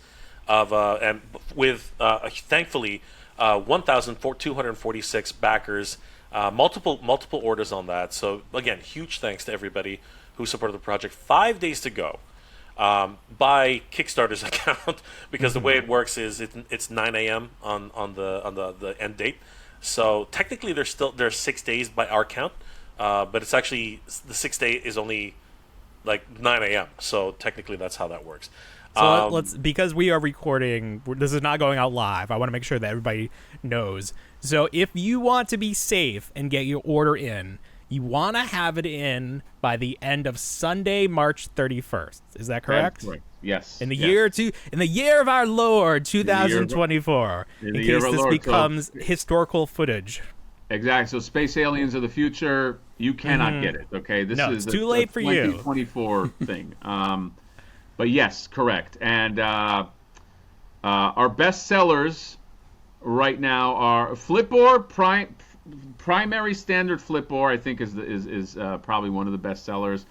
of and with thankfully 1,246 backers. Multiple orders on that. So again, huge thanks to everybody who supported the project. 5 days to go. By Kickstarter's account, because the way it works is it's 9 a.m. on the end date. So technically there's 6 days by our count, but it's actually the 6th day is only like 9 a.m. So technically that's how that works. So let's, because we are recording, this is not going out live. I want to make sure that everybody knows. So if you want to be safe and get your order in, you want to have it in by the end of Sunday, March 31st. Is that correct? Right. Yes. In the year of our Lord, 2024. In case this becomes historical footage. Exactly. So space aliens of the future, you cannot get it. Okay. This is too late for you. 2024 thing. But yes, correct. And our best sellers right now are Flipboard Primary Standard Flipboard, I think is probably one of the best sellers.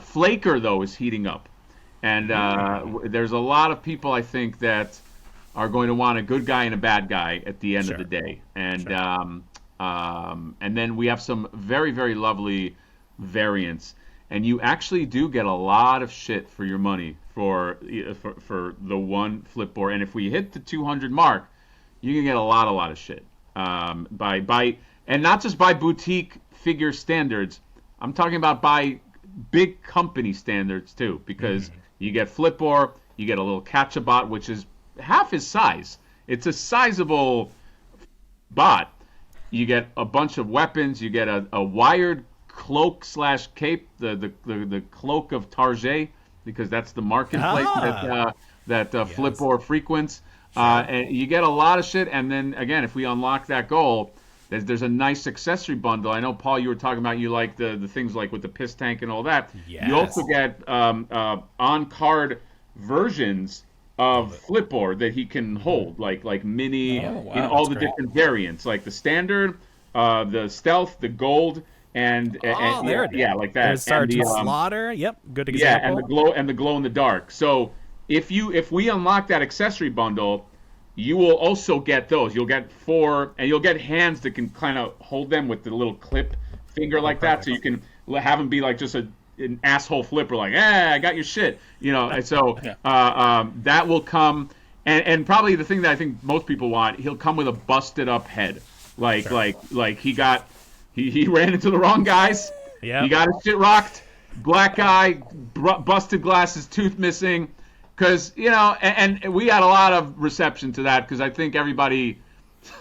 Flaker, though, is heating up. And there's a lot of people, I think, that are going to want a good guy and a bad guy at the end of the day. And and then we have some very, very lovely variants. And you actually do get a lot of shit for your money for the one Flipboard. And if we hit the 200 mark, you can get a lot of shit. And not just by boutique figure standards. I'm talking about by big company standards too, because you get Flipboard, you get a little Catch-A-Bot, which is half his size. It's a sizable bot. You get a bunch of weapons. You get a wired cloak/cape, the cloak of Tarjay, because that's the marketplace that Flipboard frequents. And you get a lot of shit, and then again, if we unlock that goal, there's a nice accessory bundle. I know, Paul, you were talking about you like the things like with the piss tank and all that. Yes. You also get on-card versions of Flipboard that he can hold, like mini, in all the different variants, like the standard, the stealth, the gold, and there it is. Yeah, like that. There's Sergeant Slaughter. Yep, good example. Yeah, and the glow in the dark. So if we unlock that accessory bundle, you will also get those. You'll get 4, and you'll get hands that can kind of hold them with the little clip finger like that, so you can have them be like just an asshole flipper, like, I got your shit, you know. And so that will come, and probably the thing that I think most people want, he'll come with a busted up head, like he ran into the wrong guys. Yeah, he got his shit rocked, black eye, busted glasses, tooth missing. Because, you know, and we had a lot of reception to that, because I think everybody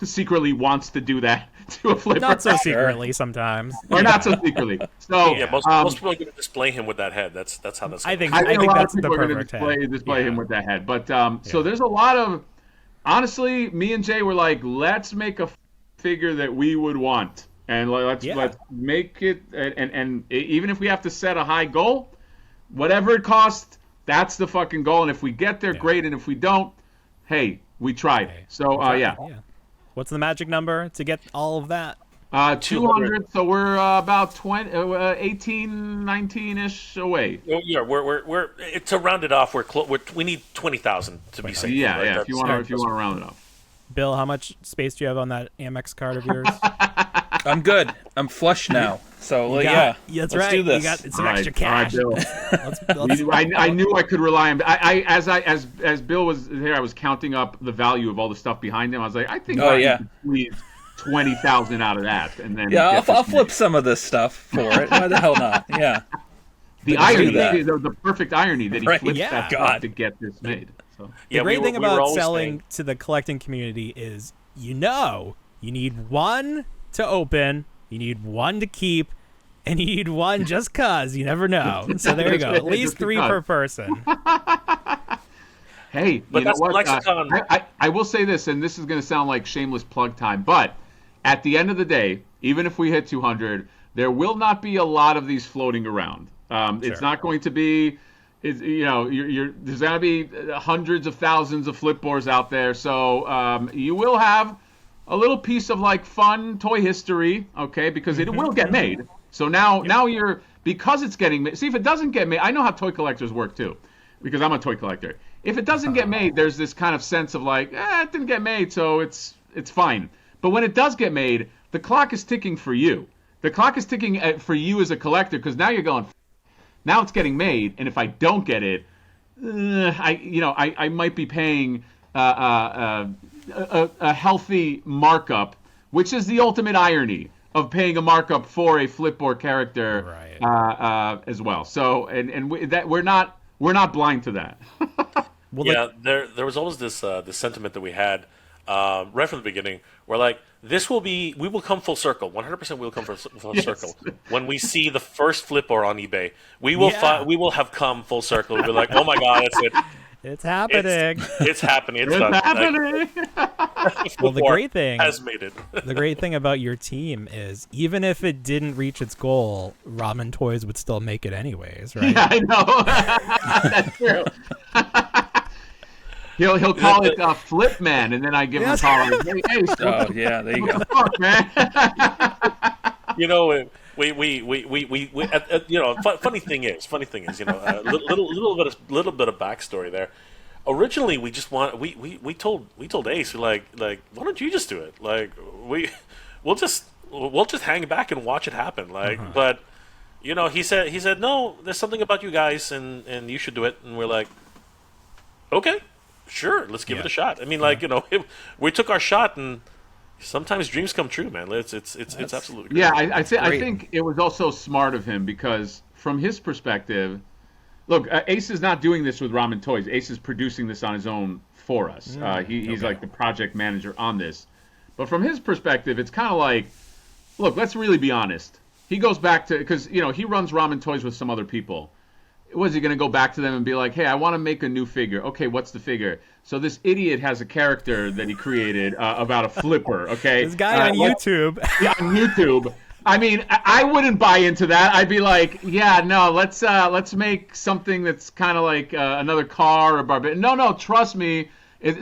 secretly wants to do that to a flipper. Not so secretly sometimes. Or not so secretly. So yeah, most people are going to display him with that head. That's how that's going. I think a lot that's of people the are going to display him with that head. But so there's a lot of, honestly, me and Jay were like, let's make a figure that we would want, and let's make it, and even if we have to set a high goal, whatever it costs. That's the fucking goal, and if we get there, great, and if we don't, hey, we tried. So, What's the magic number to get all of that? 200, so we're about 18, 19-ish away. Well, yeah, we're to round it off, we need 20,000 to be safe. Yeah, right? if you want to round it off. Bill, how much space do you have on that Amex card of yours? I'm good. I'm flush now. So That's let's right. do this. You got some extra cash. Bill. I knew I could rely on. As Bill was here, I was counting up the value of all the stuff behind him. I was like, I think I could squeeze 20,000 out of that, and then I'll flip some of this stuff for it. Why the hell not? Yeah. The irony, the perfect irony that he flipped that stuff to get this made. So. The great thing about selling to the collecting community is, you need one to open, you need one to keep, and you need one just cause. You never know. So there you go. At least 3 per person. Hey, but you know what? Lexicon. I will say this, and this is going to sound like shameless plug time, but at the end of the day, even if we hit 200, there will not be a lot of these floating around. It's not going to be, there's going to be hundreds of thousands of flipboards out there. So you will have a little piece of like fun toy history, okay? Because it will get made. So now you're, because it's getting made. See, if it doesn't get made, I know how toy collectors work too, because I'm a toy collector. If it doesn't get made, there's this kind of sense of like, it didn't get made, so it's fine. But when it does get made, the clock is ticking for you. The clock is ticking for you as a collector, because now you're going, now it's getting made, and if I don't get it, I might be paying a healthy markup, which is the ultimate irony of paying a markup for a flipboard character, as well. So, we're not blind to that. Well, there was always this sentiment that we had right from the beginning, where like we will come full circle. 100% we will come full circle when we see the first flipboard on eBay. We will have come full circle. We'll be like, oh my god, that's it. It's happening. It's happening. It's done. Happening. Well, the great thing has made it. The great thing about your team is, even if it didn't reach its goal, Ramen Toys would still make it anyways, right? Yeah, I know. That's true. He'll call it Flip Man, and then I give him a call. Like, hey, there you go. What the fuck, man? Funny thing is, a little bit of backstory there. Originally, we told Ace, we're like, why don't you just do it? Like, we'll just hang back and watch it happen. Like, but he said no, there's something about you guys, and you should do it. And we're like, okay. Sure, let's give it a shot. I mean, we took our shot, and sometimes dreams come true, man. It's absolutely great. Yeah, I think it was also smart of him, because from his perspective, look, Ace is not doing this with Ramen Toys. Ace is producing this on his own for us. He's like the project manager on this. But from his perspective, it's kind of like, look, let's really be honest. He goes back to, because he runs Ramen Toys with some other people. Was he going to go back to them and be like, hey, I want to make a new figure. Okay, what's the figure? So this idiot has a character that he created about a flipper, okay? This guy on YouTube. Yeah, on YouTube. I mean, I wouldn't buy into that. I'd be like, yeah, no, let's make something that's kind of like another car or barbarian. No, trust me.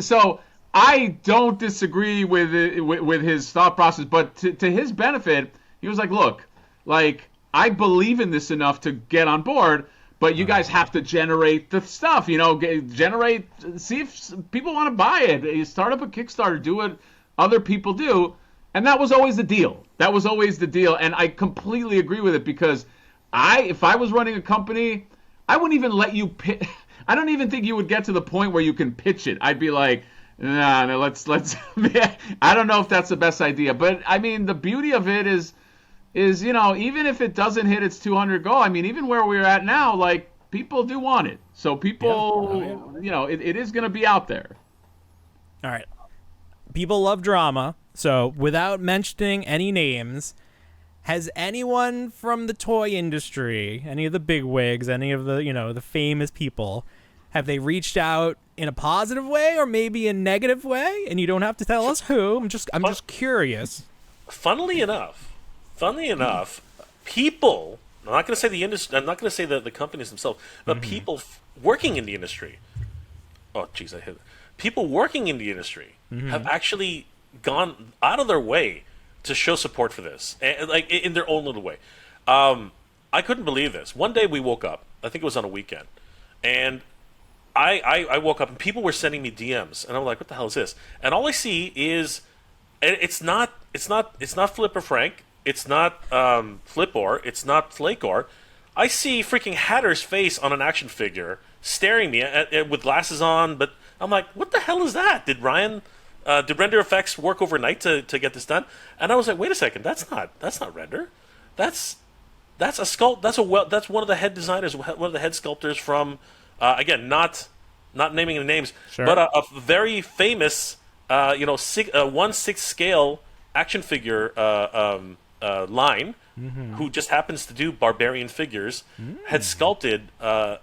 So I don't disagree with his thought process, but to his benefit, he was like, look, like, I believe in this enough to get on board, but you guys have to generate the stuff, see if people want to buy it. You start up a Kickstarter, do what other people do. And that was always the deal. And I completely agree with it, because if I was running a company, I wouldn't even let you pitch. I don't even think you would get to the point where you can pitch it. I'd be like, no, let's, I don't know if that's the best idea. But I mean, the beauty of it is, even if it doesn't hit its 200 goal, I mean, even where we're at now, like, people do want it. So people, it is going to be out there. All right. People love drama. So without mentioning any names, has anyone from the toy industry, any of the bigwigs, any of the, the famous people, have they reached out in a positive way or maybe a negative way? And you don't have to tell us who. I'm just curious. Funnily enough, people, I'm not going to say the industry, I'm not going to say the companies themselves, but people working in the industry. Oh, geez, I hit it. People working in the industry have actually gone out of their way to show support for this, and, like, in their own little way. I couldn't believe this. One day we woke up, I think it was on a weekend, and I woke up and people were sending me DMs, and I'm like, what the hell is this? And all I see is, and it's not Flipper Frank, it's not Flipor, it's not Flakor. I see freaking Hatter's face on an action figure staring me with glasses on, but I'm like, what the hell is that? Did Render Effects work overnight to get this done? And I was like, wait a second, that's not Render, that's a sculpt. That's one of the head designers, one of the head sculptors from, again, not naming the names, Sure. but a very famous, 1/6 scale action figure line, who just happens to do barbarian figures, had sculpted, Mad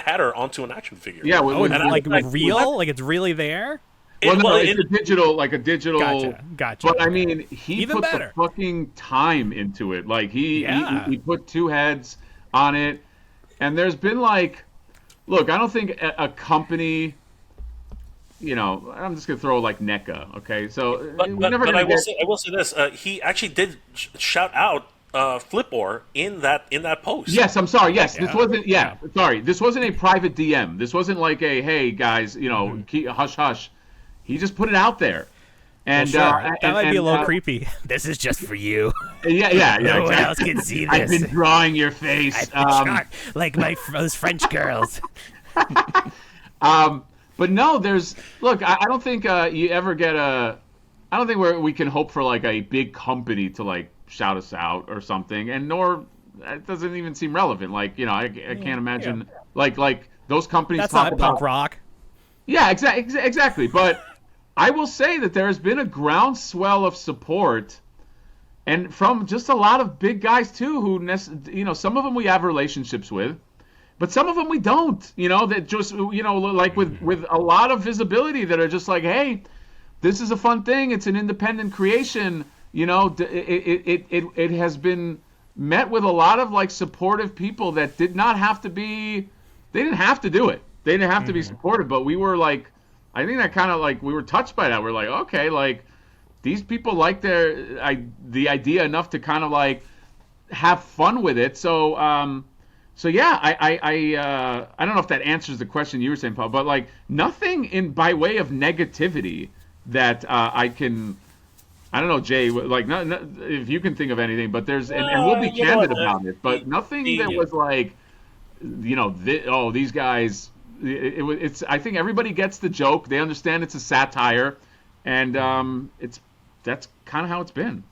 Hatter onto an action figure. Yeah, Oh, with, and I like was like, real? what? Like it's really there? well, no, it- it's a digital. Gotcha. But I mean, he Even put better. the fucking time into it. Like Yeah. he put 2 heads on it, and there's been like, look, I don't think a company. I'm just gonna throw like NECA. Okay, so But, we're never but gonna I will get. say, this: he actually did shout out Flipor in that post. Yes, I'm sorry. Yes, this Yeah. wasn't. Yeah, sorry. This wasn't a private DM. This wasn't like a hey guys, hush hush. He just put it out there, and Sure. That might be a little and, creepy. This is just for you. Yeah. No one exactly. else can see I've this. been drawing your face. Like those French girls. But no, look. I don't think you ever get I don't think we can hope for like a big company to like shout us out or something, and nor it doesn't even seem relevant. Like I can't imagine like those companies That's talk not about punk rock. Yeah, exactly. But I will say that there has been a groundswell of support, and from just a lot of big guys too, who some of them we have relationships with, but some of them we don't. That just like with a lot of visibility that are just like, hey, this is a fun thing. It's an independent creation. It has been met with a lot of like supportive people that did not have to be. They didn't have to do it. They didn't have to be supportive, but we were like, I think that kind of like we were touched by that. We're like, okay, like these people like the idea enough to kind of like have fun with it. So yeah, I don't know if that answers the question you were saying, Paul, but like nothing by way of negativity that I can. I don't know, Jay. Like, not if you can think of anything, but there's and we'll be candid about it. But nothing that was like, these guys. It's. I think everybody gets the joke. They understand it's a satire, and that's kind of how it's been.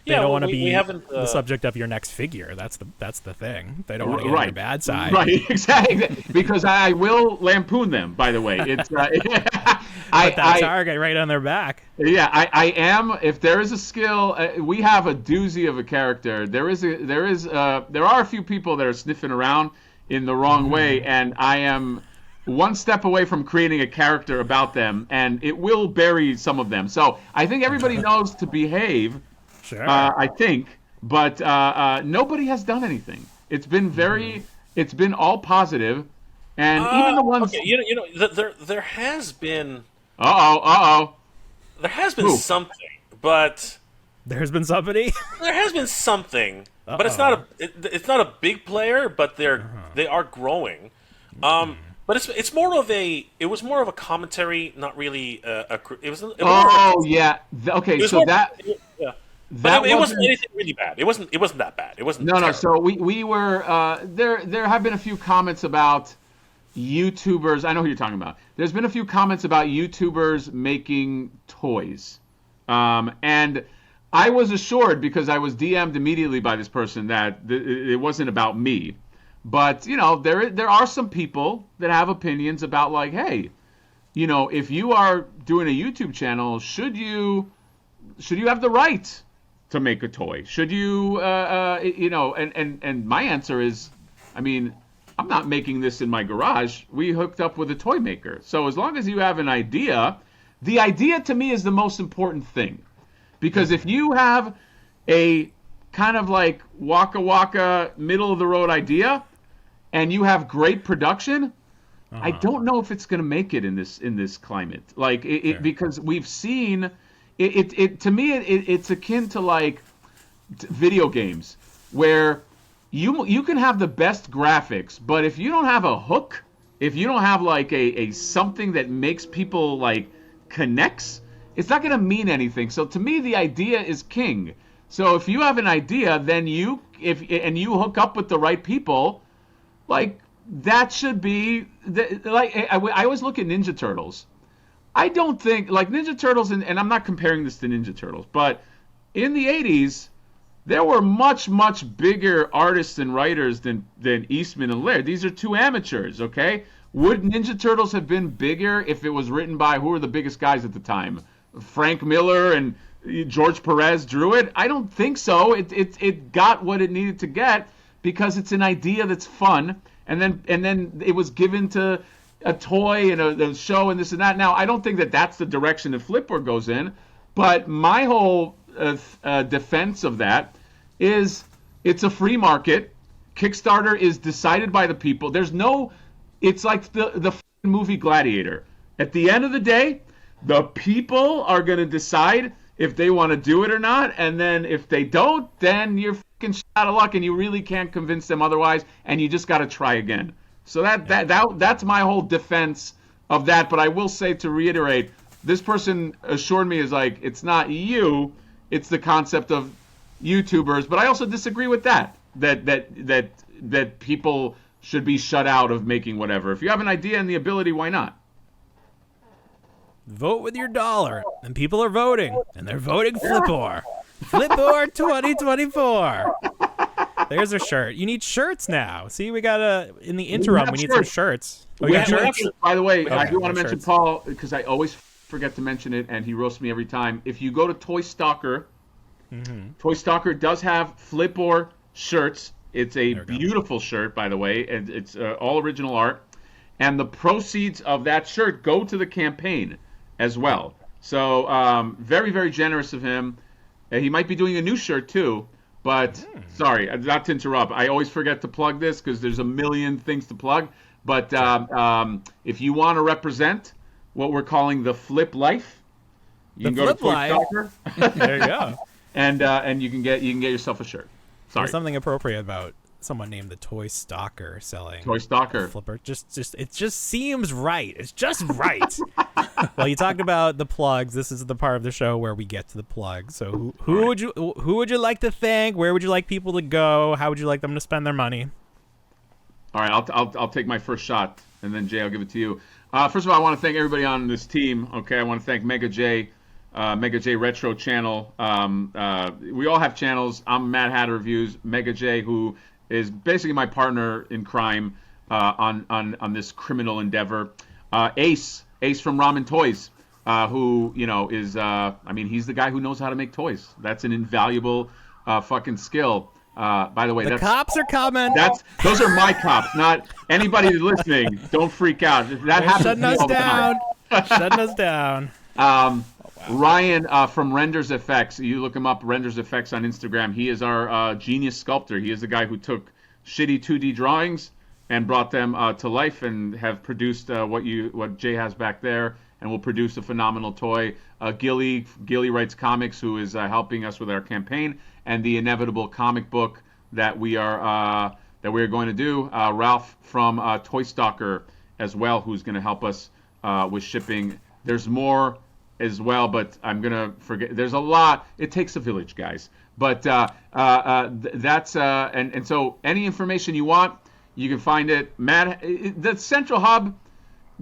They don't want to we be haven't, the subject of your next figure. That's the thing. They don't want to get on your bad side. Right, exactly. Because I will lampoon them. By the way, it's Put that target right on their back. Yeah, I am. If there is a skill, we have a doozy of a character. There are a few people that are sniffing around in the wrong way, and I am one step away from creating a character about them, and it will bury some of them. So I think everybody knows to behave. Sure. I think, but nobody has done anything. It's been it's been all positive, and even the ones. Okay, there has been. There has been something, but There's been somebody. there has been something, but it's not a big player, but they are growing. But it was more of a commentary, not really it was. Yeah. Okay, It was so more, that. yeah. That But it wasn't anything really bad. It wasn't that bad. It wasn't. No. terrible. So we were there have been a few comments about YouTubers. I know who you're talking about. There's been a few comments about YouTubers making toys, and I was assured because I was DM'd immediately by this person that it wasn't about me. But there are some people that have opinions about like, hey, if you are doing a YouTube channel, should you have the right to make a toy? Should you, and my answer is, I mean, I'm not making this in my garage. We hooked up with a toy maker. So as long as you have an idea, the idea to me is the most important thing. Because if you have a kind of like waka middle of the road idea and you have great production, I don't know if it's going to make it in this climate. Like because we've seen it to me it's akin to like video games where you can have the best graphics, but if you don't have a hook, if you don't have like a something that makes people like connects, it's not going to mean anything. So to me, the idea is king. So if you have an idea, then you hook up with the right people, like that should be like I always look at Ninja Turtles. I don't think like Ninja Turtles, and I'm not comparing this to Ninja Turtles, but in the 80s, there were much, much bigger artists and writers than Eastman and Laird. These are two amateurs, okay? Would Ninja Turtles have been bigger if it was written by, who were the biggest guys at the time? Frank Miller and George Perez drew it? I don't think so. It got what it needed to get because it's an idea that's fun, and then it was given to a toy and a show and this and that. Now, I don't think that that's the direction that Flipboard goes in, but my whole defense of that is it's a free market. Kickstarter is decided by the people. It's like the movie Gladiator. At the end of the day, the people are going to decide if they want to do it or not, and then if they don't, then you're fucking shit out of luck, and you really can't convince them otherwise, and you just got to try again. So that's my whole defense of that. But I will say, to reiterate, this person assured me is like, it's not you, it's the concept of YouTubers. But I also disagree with that people should be shut out of making whatever. If you have an idea and the ability, why not? Vote with your dollar, and people are voting, and they're voting Flipboard. Flipboard 2024. There's a shirt. You need shirts now. See, we got in the interim, we need some shirts. Oh, we got shirts? By the way, Okay, I do want to mention shirts. Paul, because I always forget to mention it, and he roasts me every time. If you go to Toy Stalker, Toy Stalker does have Flipboard shirts. It's a beautiful shirt, by the way, and it's all original art. And the proceeds of that shirt go to the campaign as well. So very, very generous of him. He might be doing a new shirt too. But sorry, not to interrupt. I always forget to plug this because there's a million things to plug. But if you want to represent what we're calling the Flip Life, you can go to Toy Stalker. There you go. and you can get yourself a shirt. Sorry. There's something appropriate about someone named the Toy Stalker selling Toy Stalker Flipper. It just seems right. It's just right. Well, you talked about the plugs. This is the part of the show where we get to the plugs. So who would you like to thank? Where would you like people to go? How would you like them to spend their money? All right, I'll take my first shot, and then Jay, I'll give it to you. First of all, I want to thank everybody on this team. Okay, I want to thank Mega J Retro channel. We all have channels. I'm Mad Hatter Reviews. Mega J, who is basically my partner in crime on this criminal endeavor. Ace from Ramen Toys, who is he's the guy who knows how to make toys. That's an invaluable fucking skill. By the way, the cops are coming. Those are my cops, not anybody listening. Don't freak out. That happens shutting us down. Shutting us down. Ryan from Renders Effects. You look him up, Renders Effects on Instagram. He is our genius sculptor. He is the guy who took shitty 2D drawings and brought them to life and have produced what Jay has back there, and will produce a phenomenal toy. Gilly Writes Comics, who is helping us with our campaign and the inevitable comic book that we are going to do. Ralph from Toy Stalker as well, who's going to help us with shipping. There's more as well, but I'm gonna forget. There's a lot. It takes a village, guys. But that's and so any information you want, you can find it. The Central Hub,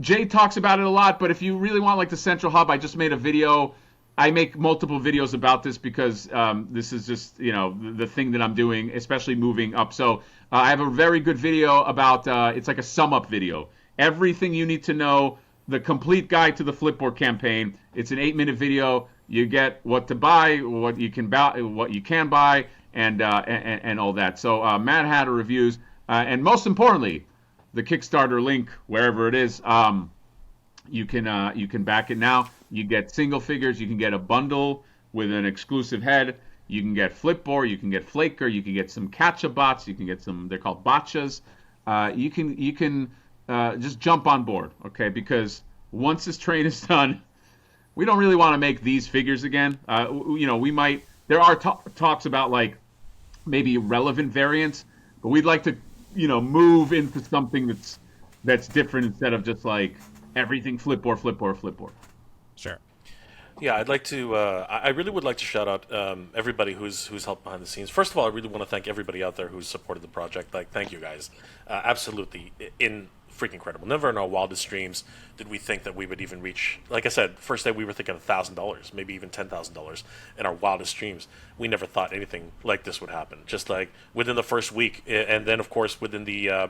Jay talks about it a lot. But if you really want like the Central Hub, I just made a video. I make multiple videos about this because this is just the thing that I'm doing, especially moving up. So I have a very good video about. It's like a sum up video. Everything you need to know. The complete guide to the Flipboard campaign. It's an 8-minute video. You get what to buy, what you can buy, and all that. So Mad Hatter Reviews, and most importantly, the Kickstarter link wherever it is. You can back it now. You get single figures. You can get a bundle with an exclusive head. You can get Flipboard. You can get Flaker. You can get some Catcha bots. You can get some. They're called botchas. You can. Just jump on board, okay? Because once this train is done, we don't really want to make these figures again. We might. There are talks about like maybe relevant variants, but we'd like to, move into something that's different instead of just like everything flipboard, flipboard, flipboard. Sure. Yeah, I'd like to. I really would like to shout out everybody who's helped behind the scenes. First of all, I really want to thank everybody out there who's supported the project. Like, thank you guys. Absolutely, freaking incredible. Never in our wildest dreams did we think that we would even reach. Like I said, first day we were thinking $1,000, maybe even $10,000 in our wildest dreams. We never thought anything like this would happen. Just like within the first week, and then of course within the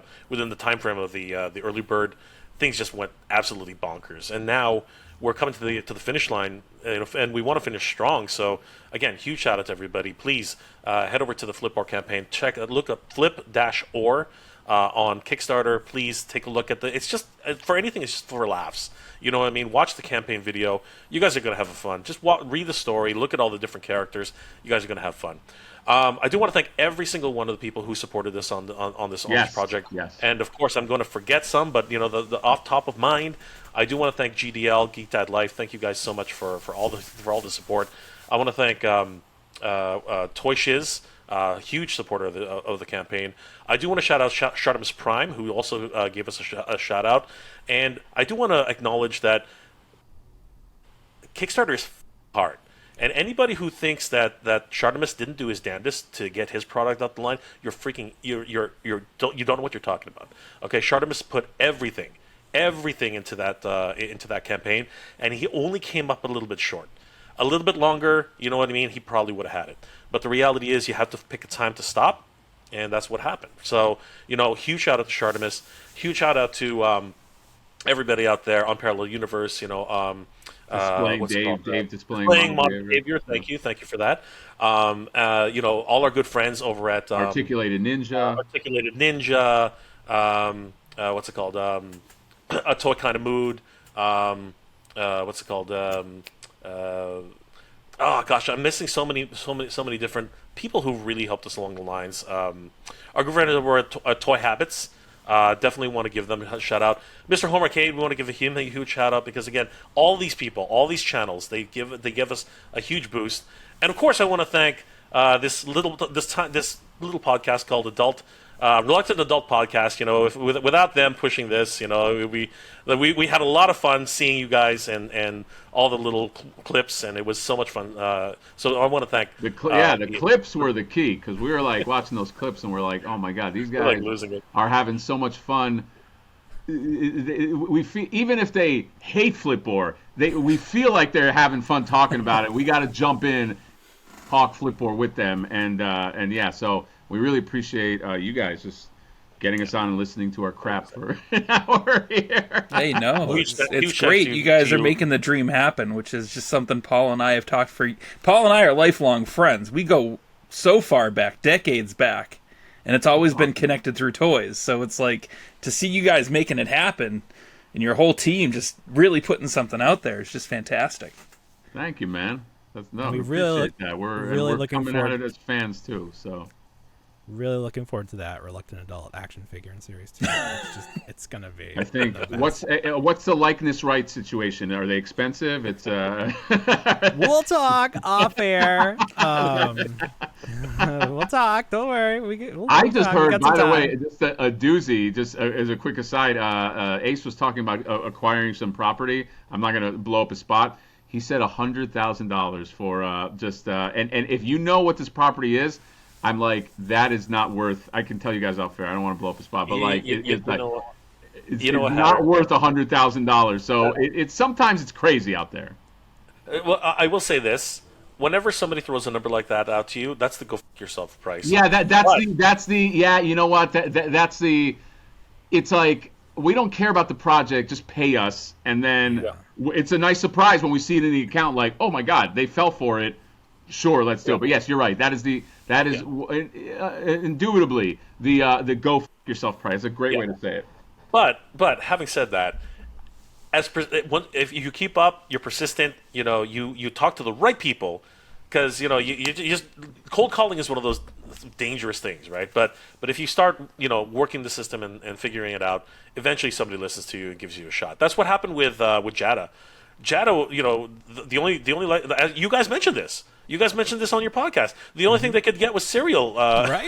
time frame of the early bird, things just went absolutely bonkers. And now we're coming to the finish line, and we want to finish strong. So again, huge shout out to everybody. Please head over to the Flip Or campaign. Look up Flip-Or on Kickstarter. Please take a look at the. It's just for anything. It's just for laughs. You know what I mean? Watch the campaign video. You guys are gonna have fun. Just read the story. Look at all the different characters. You guys are gonna have fun. I do want to thank every single one of the people who supported this on this project. Yes. And of course, I'm going to forget some, but the off top of mind, I do want to thank GDL, Geek Dad Life. Thank you guys so much for all the support. I want to thank Toy Shiz, huge supporter of the campaign. I do want to shout out Shartimus Prime, who also gave us a shout out, and I do want to acknowledge that Kickstarter is hard. And anybody who thinks that Shartimus didn't do his damnedest to get his product up the line, you don't know what you're talking about. Okay, Shartimus put everything into that campaign, and he only came up a little bit short. A little bit longer, you know what I mean? He probably would have had it. But the reality is, you have to pick a time to stop, and that's what happened. So, huge shout out to Shartimus. Huge shout out to everybody out there on Parallel Universe. Displaying Modern Behavior. Thank you for that. All our good friends over at Articulated Ninja. What's it called? A Toy Kind of Mood. What's it called? Oh gosh, I'm missing so many different people who really helped us along the lines. Our good friends over at Toy Habits. Definitely want to give them a shout out. Mr. Home Arcade, we want to give him a huge shout out because again, all these people, all these channels, they give us a huge boost. And of course, I want to thank this little podcast called Reluctant Adult Podcast. Without them pushing this, we had a lot of fun seeing you guys and all the little clips, and it was so much fun. So I want to thank the clips were the key, because we were like watching those clips and we're like, oh my god, these guys are having so much fun. We feel, even if they hate Flipboard, we feel like they're having fun talking about it. We got to jump in, talk Flipboard with them, and yeah, so. We really appreciate you guys just getting us on and listening to our crap for an hour here. Hey, no, it's great. You guys are making the dream happen, which is just something Paul and I have talked for. Paul and I are lifelong friends. We go so far back, decades back, and it's always been connected through toys. So it's like to see you guys making it happen and your whole team just really putting something out there. It's just fantastic. Thank you, man. We really appreciate that. We're we're looking coming forward at it as fans too. So. Really looking forward to that Reluctant Adult action figure in Series 2. It's gonna be. I think what's the likeness rights situation? Are they expensive? It's We'll talk off air. We'll talk. Don't worry. I just heard, by the way, just a doozy. Just as a quick aside, Ace was talking about acquiring some property. I'm not gonna blow up a spot. He said $100,000 for and if you know what this property is. I'm like, that is not worth. I can tell you guys off fair. I don't want to blow up a spot, but it's not worth $100,000. So it's sometimes it's crazy out there. Well, I will say this: whenever somebody throws a number like that out to you, that's the go f yourself price. Yeah, that's the yeah. You know what? That's the. It's like we don't care about the project. Just pay us, and then it's a nice surprise when we see it in the account. Like, oh my God, they fell for it. Sure, let's do it. But yes, you're right. That is indubitably the go f yourself price. A great way to say it. But having said that, if you keep up, you're persistent. You talk to the right people, because you just cold calling is one of those dangerous things, right? But if you start working the system and figuring it out, eventually somebody listens to you and gives you a shot. That's what happened with Jada. Jada, the only you guys mentioned this. You guys mentioned this on your podcast. The only thing they could get was cereal,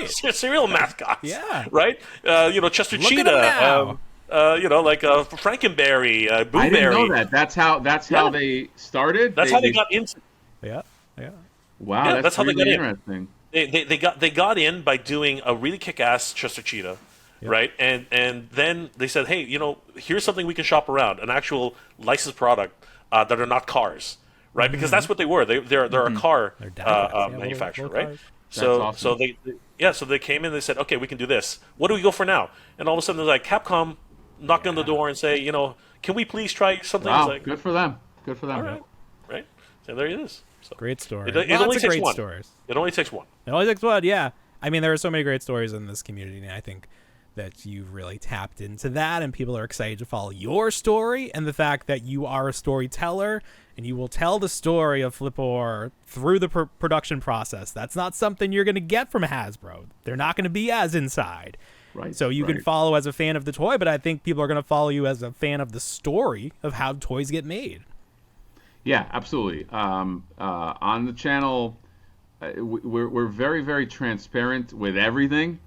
cereal mascots. Yeah. Right? Chester Look Cheetah. at 'em now. Like Frankenberry, Booberry. I didn't know that. That's how they started. That's how they got into. Yeah. Wow, that's how really they got interesting. They got in by doing a really kick-ass Chester Cheetah, right? And then they said, hey, here's something we can shop around, an actual licensed product that are not cars, right? Because that's what they were. They're a car manufacturer, right? That's So awesome. so they came in. They said, okay, we can do this. What do we go for now? And all of a sudden, they're like, Capcom knocked on the door and say, can we please try something? Wow, It's like, good for them. Good for them. all right, right. So there it is. So Great story. It Lots only of takes great one. stories. It only takes one. It only takes one, yeah. I mean, there are so many great stories in this community, and I think that you've really tapped into that, and people are excited to follow your story, and the fact that you are a storyteller, and you will tell the story of Flipper through the production process. That's not something you're going to get from Hasbro. They're not going to be as inside. Right. So you can follow as a fan of the toy, but I think people are going to follow you as a fan of the story of how toys get made. Yeah, absolutely. On the channel, we're very, very transparent with everything,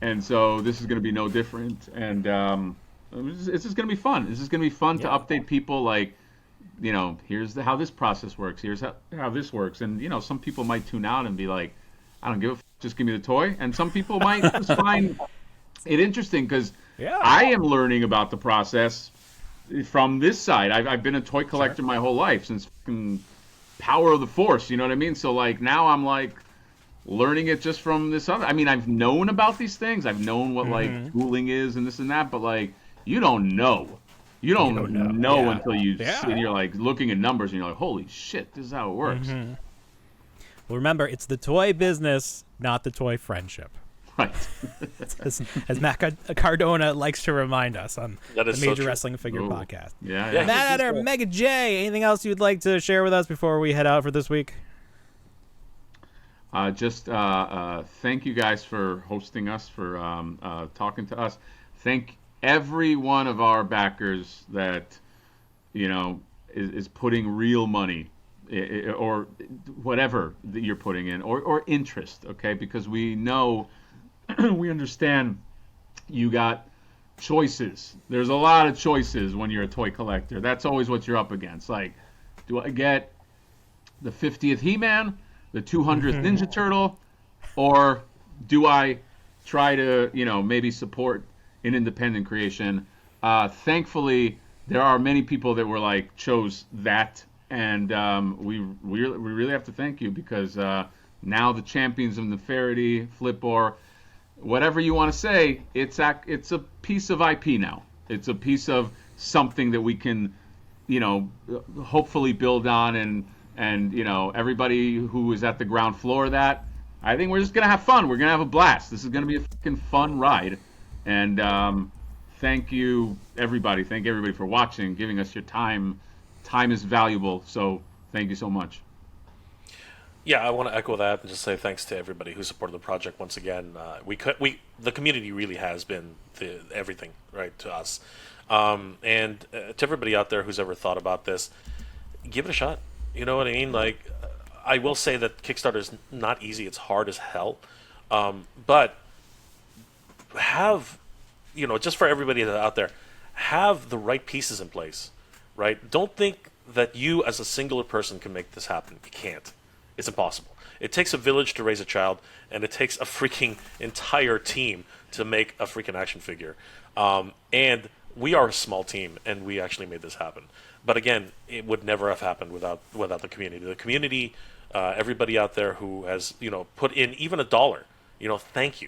and so this is going to be no different. And it's just going to be fun. This is going to be fun to update people. Like, here's how this process works. Here's how this works. And some people might tune out and be like, I don't give a f- just give me the toy. And some people might just find it interesting because I am learning about the process from this side. I've been a toy collector my whole life since fucking Power of the Force, you know what I mean? So like now I'm like learning it just from this other. I mean, I've known about these things. I've known what like tooling is and this and that, but like you don't know. You don't know until you see, and you're like looking at numbers and you're like, holy shit, this is how it works. Well, remember, it's the toy business, not the toy friendship. Right. as Matt Cardona likes to remind us on the Major so Wrestling Figure podcast. Yeah. Matt or Mega J, anything else you'd like to share with us before we head out for this week? Just thank you guys for hosting us, for talking to us. Thank every one of our backers that is putting real money or whatever that you're putting in or interest, okay? Because we know we understand you got choices. There's a lot of choices when you're a toy collector. That's always what you're up against. Like, do I get the 50th He-Man, the 200th Ninja Turtle, or do I try to, maybe support an independent creation? Thankfully, there are many people that were like chose that, and we really have to thank you because now the champions of the parody, Flipper, whatever you want to say, it's a piece of IP now. It's a piece of something that we can, hopefully build on, and everybody who is at the ground floor of that, I think we're just gonna have fun. We're gonna have a blast. This is gonna be a fucking fun ride, and thank you everybody. Thank everybody for watching, giving us your time. Time is valuable, so thank you so much. Yeah, I want to echo that and just say thanks to everybody who supported the project once again. The community really has been everything, right, to us. And to everybody out there who's ever thought about this, give it a shot. You know what I mean? Like, I will say that Kickstarter is not easy. It's hard as hell. But have, just for everybody out there, have the right pieces in place, right? Don't think that you as a singular person can make this happen. You can't. It's impossible. It takes a village to raise a child, and it takes a freaking entire team to make a freaking action figure. And we are a small team, and we actually made this happen. But again, it would never have happened without the community. The community, everybody out there who has put in even $1, thank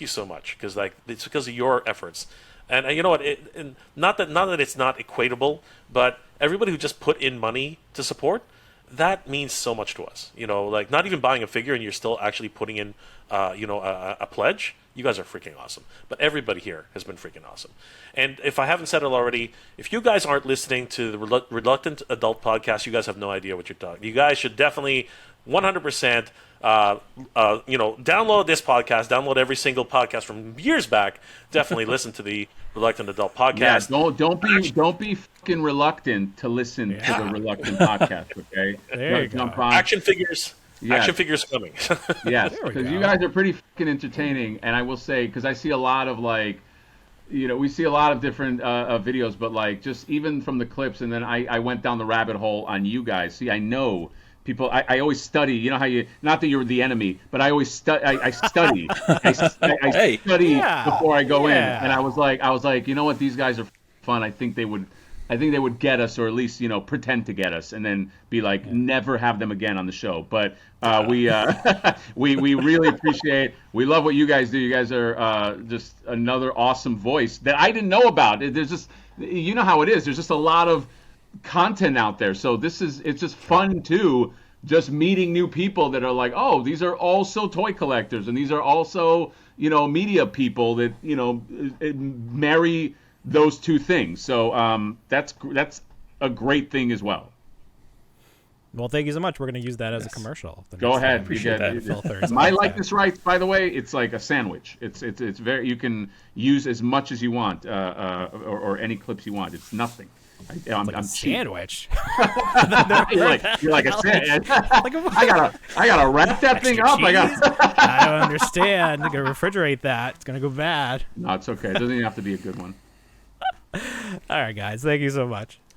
you so much, because it's because of your efforts. And you know what? Not that it's not equatable, but everybody who just put in money to support, that means so much to us. Like not even buying a figure and you're still actually putting in, a pledge. You guys are freaking awesome. But everybody here has been freaking awesome. And if I haven't said it already, if you guys aren't listening to the Reluctant Adult Podcast, you guys have no idea what you're talking. You guys should definitely 100%, download this podcast, download every single podcast from years back. Definitely listen to the Reluctant Adult Podcast. Yeah, don't be fucking reluctant to listen to the Reluctant Podcast, okay? There you go. Action figures, Yes. Action figures coming. Yes, because you guys are pretty fucking entertaining, and I will say, because I see a lot of like, we see a lot of different videos, but like just even from the clips, and then I went down the rabbit hole on you guys. See, I know people. I always study. You know how you, not that you're the enemy, but I always I study. I study before I go in, and I was like, you know what, these guys are fun. I think they would get us, or at least pretend to get us, and then be like, never have them again on the show. But we really appreciate. We love what you guys do. You guys are just another awesome voice that I didn't know about. There's just, you know how it is. There's just a lot of content out there. So it's just fun too. Just meeting new people that are like, oh, these are also toy collectors, and these are also media people that marry those two things. So that's a great thing as well. Well, thank you so much. We're going to use that as a commercial. Go ahead. Appreciate that. My likeness rights, by the way, it's like a sandwich. It's very, you can use as much as you want, or any clips you want. It's nothing. I'm a sandwich. You're like a sandwich. I gotta wrap that thing up. I don't understand. I gotta refrigerate that. It's gonna go bad. No, it's okay. It doesn't even have to be a good one. All right, guys. Thank you so much.